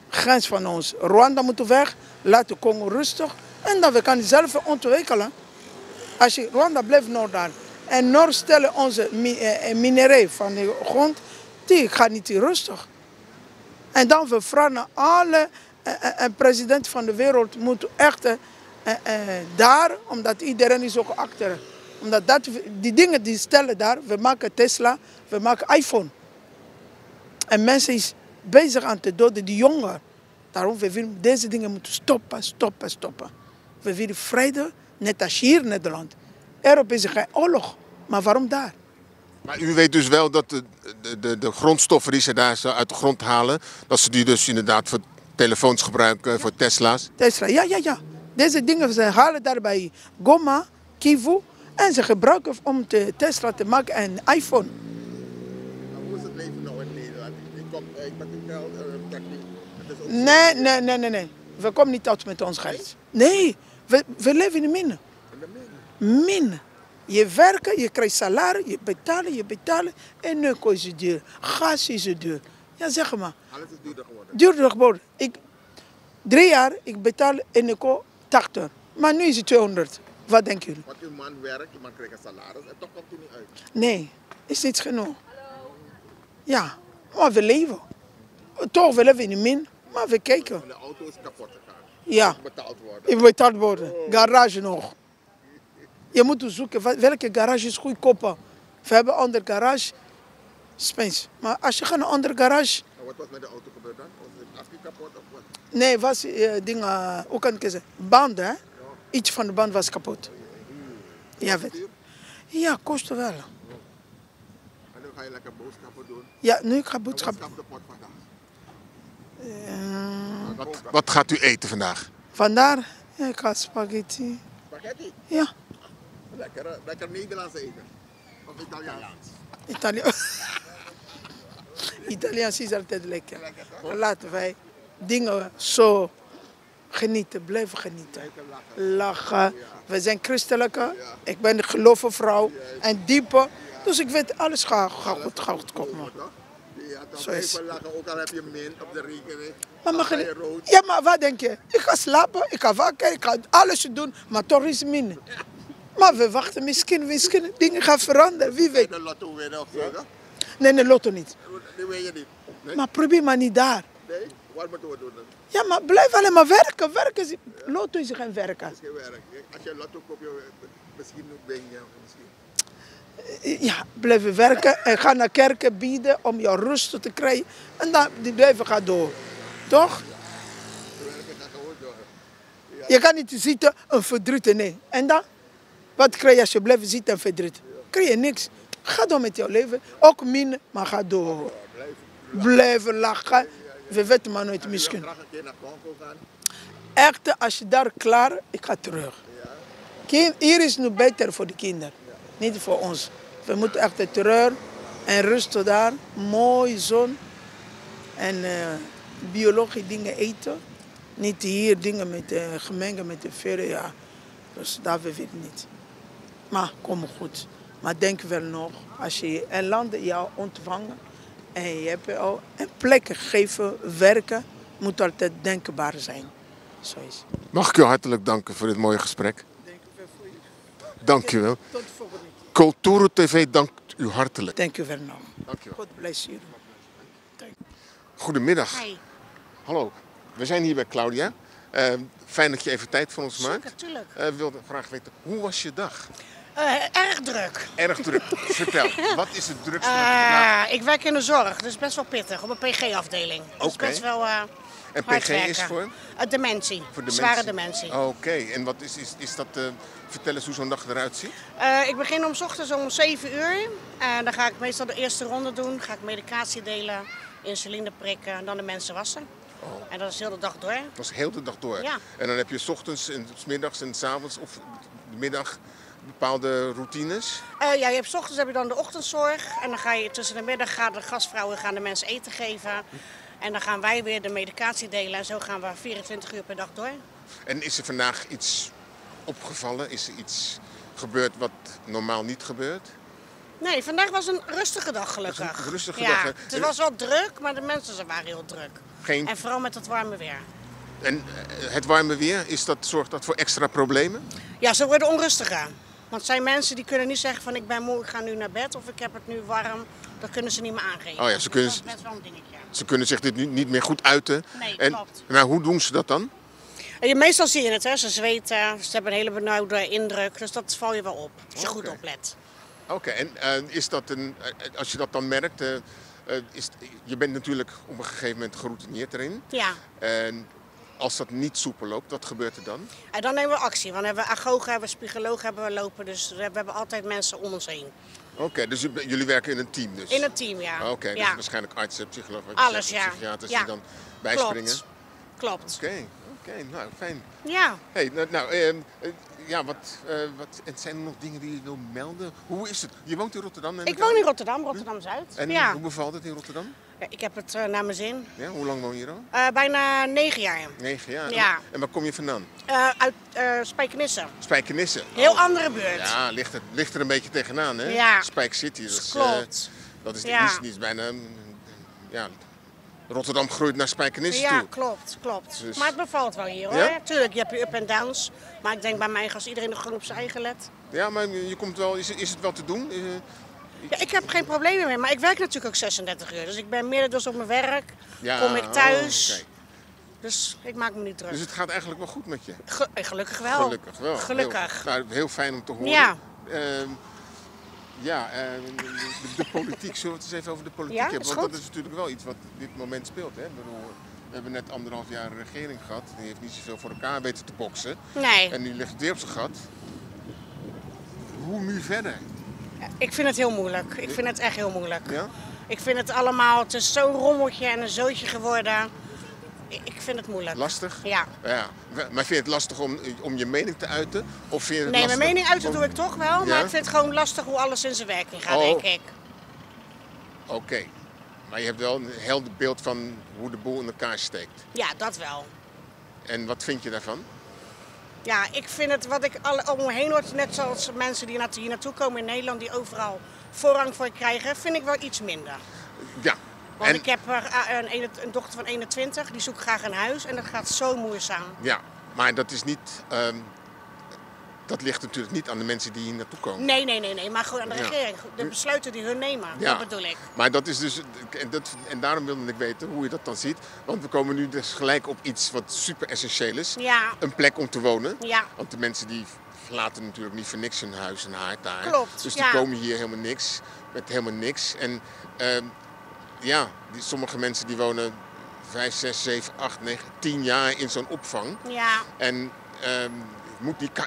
Grens van ons. Rwanda moet weg. Laat de Congo rustig. En dan we kunnen zelf ontwikkelen. Als je Rwanda blijft nog daar. En Noord stellen onze minerai van de grond. Die gaat niet rustig. En dan we vragen alle president van de wereld moet echt daar, omdat iedereen is ook achter. Omdat die dingen die stellen daar, we maken Tesla, we maken iPhone. En mensen is bezig aan te doden, die jongeren. Daarom we willen deze dingen moeten stoppen. We willen vrede, net als hier in Nederland. Erop is er geen oorlog, maar waarom daar? Maar u weet dus wel dat de grondstoffen die ze daar uit de grond halen, dat ze die dus inderdaad voor telefoons gebruiken, voor Tesla's? Tesla, ja. Deze dingen ze halen daarbij Goma, Kivu en ze gebruiken om Tesla te maken en iPhone. Nou, hoe is het leven nou in Nederland? Ik ben techniek. Nee. We komen niet uit met ons geld. Nee, we leven in de min. Min. Je werkt, je krijgt salaris, je betalen en nu is het duur. Gas is het duur. Ja, zeg maar. Alles is duurder geworden. Duurder geworden. 3 jaar, ik betaal en ik koop 80. Maar nu is het 200. Wat denken jullie? Want uw man werkt, uw man krijgt een salaris en toch komt hij niet uit. Nee, is niet genoeg. Ja, maar we leven. Toch willen we niet min, maar we kijken. De auto is kapot gegaan. Ja. Betaald worden. Je betaald worden. Garage nog. Je moet zoeken welke garage is goedkoper. We hebben een ander garage. Spens. Maar als je gaat naar een ander garage. Wat was met de auto gebeurd dan? Was het afje kapot of wat? Nee, was dingen, hoe kan ik zeggen? Banden, hè? Iets van de band was kapot. Ja, weet. Ja, kostte wel. En nu ga je lekker boodschappen doen. Ja, nu ga ik boodschappen. Wat de pot vandaag? Wat gaat u eten vandaag? Vandaar, ja, ik ga spaghetti. Spaghetti? Ja. Lekker Nederlands eten. Of Italiaans? Italiaans is altijd lekker. Laten wij dingen zo genieten, blijven genieten. Lachen. We zijn christelijke. Ik ben een gelovige vrouw. En diepe. Dus ik weet, alles gaat goed komen. Ja, toch even lachen, ook al heb je min op de rekening. Maar ja, maar wat denk je? Ik ga slapen, ik ga wakker, ik ga alles doen, maar toch is min. Maar we wachten, misschien dingen gaan veranderen, wie weet. De lotto winnen of zo? Nee, lotto niet. Die wil je niet? Nee? Maar probeer maar niet daar. Nee? Wat moeten we doen dan? Ja, maar blijf alleen maar werken. Lotto is geen werken. Het is geen werk. Als je lotto koopt, misschien ben je misschien. Ja, blijven werken en ga naar kerken bieden om je rust te krijgen. En dan die leven gaat door. Toch? Je kan niet zitten en verdrieten, nee. En dan? Wat krijg je als je blijft zitten en verdriet? Krijg je niks. Ga door met jouw leven. Ook min, maar ga door. Blijven lachen. We weten maar nooit misschien. Echt, als je daar klaar, ik ga terug. Hier is nu beter voor de kinderen. Niet voor ons. We moeten echt terug en rusten daar. Mooi zon. En biologische dingen eten. Niet hier dingen met gemengd met de verre. Ja. Dus dat we weten niet. Maar kom goed. Maar denk wel nog, als je een land jou ontvangt en je hebt al een plek gegeven, werken, moet altijd denkbaar zijn. Zo is het. Mag ik u hartelijk danken voor dit mooie gesprek? Dank u wel. Tot de volgende keer. Culturo TV dankt u hartelijk. Dank u wel nog. Dank u wel. God bless you. Goedemiddag. Hi. Hallo, we zijn hier bij Claudia. Fijn dat je even tijd voor ons maakt. Zeker, tuurlijk. Ik wilde graag weten, hoe was je dag? Erg druk. Erg druk. Vertel, wat is het drukste wat je gedaan hebt? Ik werk in de zorg, dus best wel pittig, op een PG-afdeling. Dus best wel En hard PG werken. is voor? Dementie. Voor dementie. Zware dementie. Oké, en wat is dat? Vertel eens hoe zo'n dag eruit ziet. Ik begin om 's ochtends om 7 uur. Dan ga ik meestal de eerste ronde doen. Ga ik medicatie delen, insuline prikken en dan de mensen wassen. Oh. En dat is de hele dag door. Dat is heel de dag door. Ja. En dan heb je 's ochtends en 's middags en 's avonds of de middag bepaalde routines. Ja, je hebt 's ochtends heb je dan de ochtendzorg. En dan ga je tussen de middag gaan de gastvrouwen gaan de mensen eten geven. En dan gaan wij weer de medicatie delen. En zo gaan we 24 uur per dag door. En is er vandaag iets opgevallen? Is er iets gebeurd wat normaal niet gebeurt? Nee, vandaag was een rustige dag gelukkig. Een rustige ja, dag, hè? Het was wel druk, maar de mensen waren heel druk. En vooral met het warme weer. En het warme weer, zorgt dat voor extra problemen? Ja, ze worden onrustiger. Want er zijn mensen die kunnen niet zeggen van ik ben moe, ik ga nu naar bed of ik heb het nu warm. Dat kunnen ze niet meer aangeven. Oh ja, ze kunnen, dat is best wel een dingetje. Ze kunnen zich dit niet meer goed uiten. Nee, en, klopt. Maar hoe doen ze dat dan? Meestal zie je het, hè. Ze zweten, ze hebben een hele benauwde indruk. Dus dat val je wel op, als je goed oplet. Oké, en is dat als je dat dan merkt, je bent natuurlijk op een gegeven moment geroutineerd erin. Ja. En als dat niet soepel loopt, wat gebeurt er dan? En dan nemen we actie, want we hebben agogen, hebben we spigologen hebben we lopen. Dus we hebben altijd mensen om ons heen. Oké, dus jullie werken in een team dus? In een team, ja. Oké, dus ja. waarschijnlijk artsen, psychologen, alles, ja. psychiaters ja. die dan bijspringen? Klopt. Oké, nou fijn. Ja. Hey, en zijn er nog dingen die je wil melden? Hoe is het? Je woont in Rotterdam? Ik woon in Rotterdam, Rotterdam-Zuid. En ja. hoe bevalt het in Rotterdam? Ja, ik heb het naar mijn zin. Ja, hoe lang woon je hier al? Bijna 9 jaar. 9 jaar? Ja. En waar kom je vandaan? Uit Spijkenisse. Spijkenisse? Heel andere buurt. Ja, ligt er een beetje tegenaan, hè? Ja. Spijk City. Klopt. Dat is ja. niet bijna... Ja, Rotterdam groeit naar Spijkenisse Ja, toe. klopt. Dus- Maar het bevalt wel hier hoor. Ja? Tuurlijk, je hebt je up en downs. Maar ik denk bij mij als iedereen nog gewoon op zijn eigen let. Ja, maar je komt wel, is het wel te doen? Ja, ik heb geen problemen meer, maar ik werk natuurlijk ook 36 uur. Dus ik ben meerdere op mijn werk, Ja, kom ik thuis. oké. Dus ik maak me niet druk. Dus het gaat eigenlijk wel goed met je? Gelukkig wel. Gelukkig wel. Gelukkig. Heel fijn om te horen. Ja. De politiek. Zullen we het eens even over de politiek Ja, hebben? is Want goed. dat is natuurlijk wel iets wat dit moment speelt. Hè? Ik bedoel, we hebben net 1,5 jaar een regering gehad. Die heeft niet zoveel voor elkaar weten te boksen. Nee. En die ligt weer op zijn gat. Hoe nu verder? Ik vind het heel moeilijk. Ik vind het echt heel moeilijk. Ja? Ik vind het allemaal, het is zo'n rommeltje en een zootje geworden. Ik vind het moeilijk. Lastig? Ja. Ja. Maar vind je het lastig om je mening te uiten? Of vind je het Nee, lastig mijn mening uiten om- doe ik toch wel. Ja? Maar ik vind het gewoon lastig hoe alles in zijn werking gaat, Oh. denk ik. Oké. Maar je hebt wel een helder beeld van hoe de boel in elkaar steekt. Ja, dat wel. En wat vind je daarvan? Ja, ik vind het wat ik om me heen hoor, net zoals mensen die hier naartoe komen in Nederland, die overal voorrang voor krijgen, vind ik wel iets minder. Ja. Want ik heb een dochter van 21, die zoekt graag een huis en dat gaat zo moeizaam. Ja, maar dat is niet. Dat ligt natuurlijk niet aan de mensen die hier naartoe komen. Nee, maar gewoon aan de Ja. regering. De besluiten die hun nemen, Ja. dat bedoel ik. Maar dat is dus. En daarom wilde ik weten hoe je dat dan ziet. Want we komen nu dus gelijk op iets wat super essentieel is. Ja. Een plek om te wonen. Ja. Want de mensen die verlaten natuurlijk niet voor niks hun huis en haard daar. Klopt, Dus die ja. komen hier helemaal niks. Met helemaal niks. En sommige mensen die wonen 5, 6, 7, 8, 9, 10 jaar in zo'n opvang. Ja. En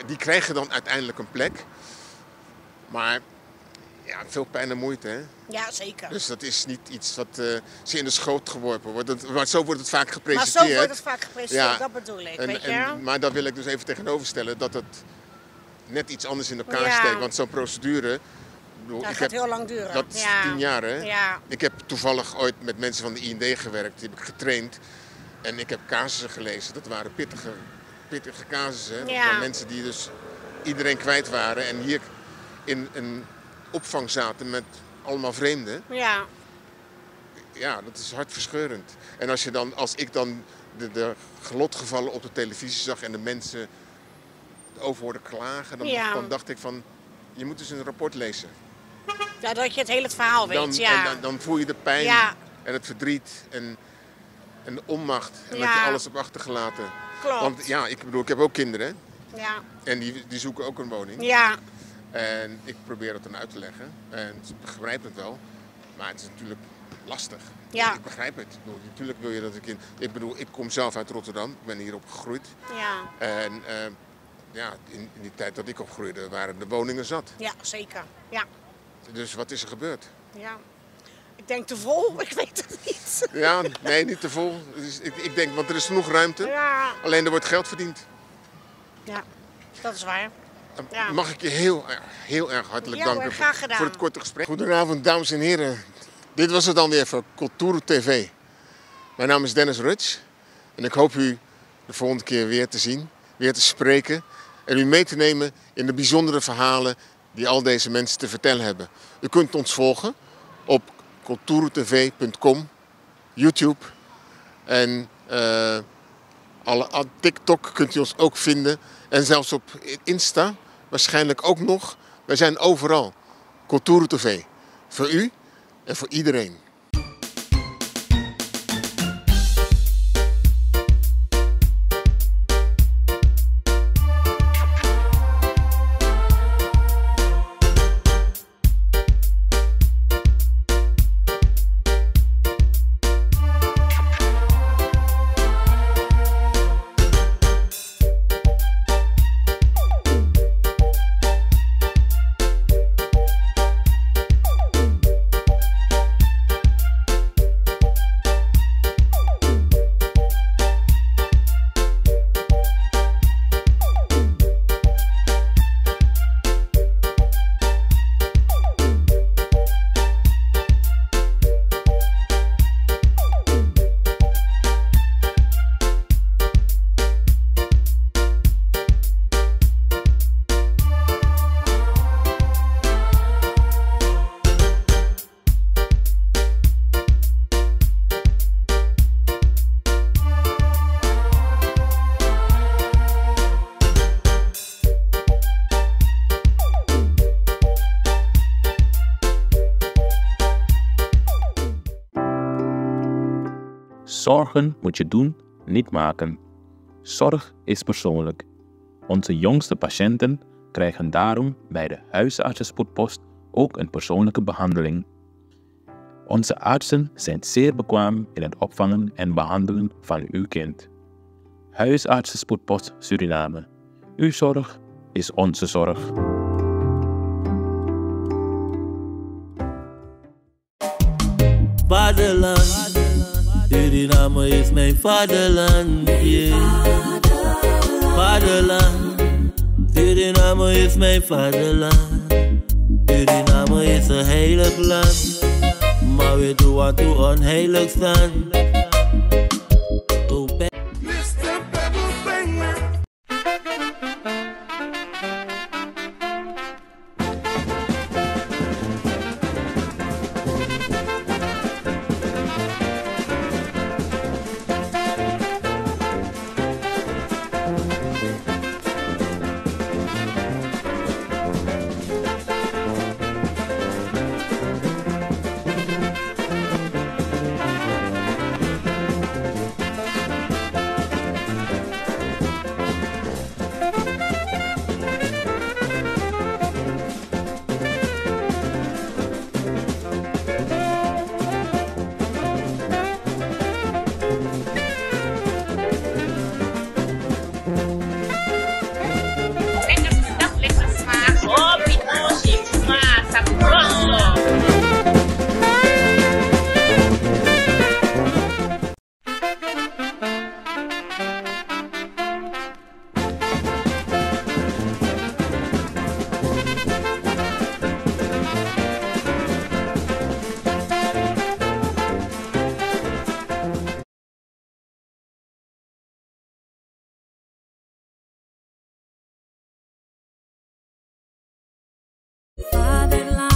die krijgen dan uiteindelijk een plek. Maar ja, veel pijn en moeite, hè? Ja, zeker. Dus dat is niet iets wat ze in de schoot geworpen wordt. Maar zo wordt het vaak Maar gepresenteerd. zo wordt het vaak gepresenteerd, Ja. dat bedoel ik, weet je? Maar daar wil ik dus even tegenover stellen dat het net iets anders in elkaar Ja. steekt. Want zo'n procedure... Dat gaat heel lang duren. Dat is Ja. 10 jaar, hè? Ja. Ik heb toevallig ooit met mensen van de IND gewerkt. Die heb ik getraind. En ik heb casussen gelezen. Dat waren pittige casussen. Ja. Van mensen die dus iedereen kwijt waren. En hier in een opvang zaten met allemaal vreemden. Ja. Ja, dat is hartverscheurend. En als ik dan de lotgevallen op de televisie zag en de mensen over hoorde klagen, Ja. dan dacht ik van, je moet dus een rapport lezen. Ja, dat je het hele verhaal weet, Dan, ja. en dan voel je de pijn Ja. en het verdriet en de onmacht. En dat Ja. je alles hebt achtergelaten. Klopt. Want ja, ik heb ook kinderen. Ja. En die zoeken ook een woning. Ja. En ik probeer het dan uit te leggen. En ze begrijpen het wel. Maar het is natuurlijk lastig. Ja. Ik begrijp het. Natuurlijk wil je dat een kind... Ik kom zelf uit Rotterdam. Ik ben hier opgegroeid. Ja. En in die tijd dat ik opgroeide waren de woningen zat. Ja, zeker. Ja. Dus wat is er gebeurd? Ja. Ik denk te vol, ik weet het niet. Ja, nee, niet te vol. Dus ik denk, want er is genoeg ruimte. Ja. Alleen er wordt geld verdiend. Ja, dat is waar. Ja. Mag ik je heel erg hartelijk Ja, hoor, danken graag gedaan. voor het korte gesprek. Goedenavond, dames en heren. Dit was het dan weer voor Culturo TV. Mijn naam is Dennis Rutsch. En ik hoop u de volgende keer weer te zien, weer te spreken. En u mee te nemen in de bijzondere verhalen die al deze mensen te vertellen hebben. U kunt ons volgen op culturotv.com, YouTube en TikTok kunt u ons ook vinden. En zelfs op Insta waarschijnlijk ook nog. Wij zijn overal. Culturo TV. Voor u en voor iedereen. Zorgen moet je doen, niet maken. Zorg is persoonlijk. Onze jongste patiënten krijgen daarom bij de huisartsenspoedpost ook een persoonlijke behandeling. Onze artsen zijn zeer bekwaam in het opvangen en behandelen van uw kind. Huisartsenspoedpost Suriname. Uw zorg is onze zorg. Vaderland, Suriname is mijn vaderland. Yeah. Vaderland, Suriname is mijn vaderland. Suriname is een heilig land, maar we doen wat we onheilig staan. Fatherland.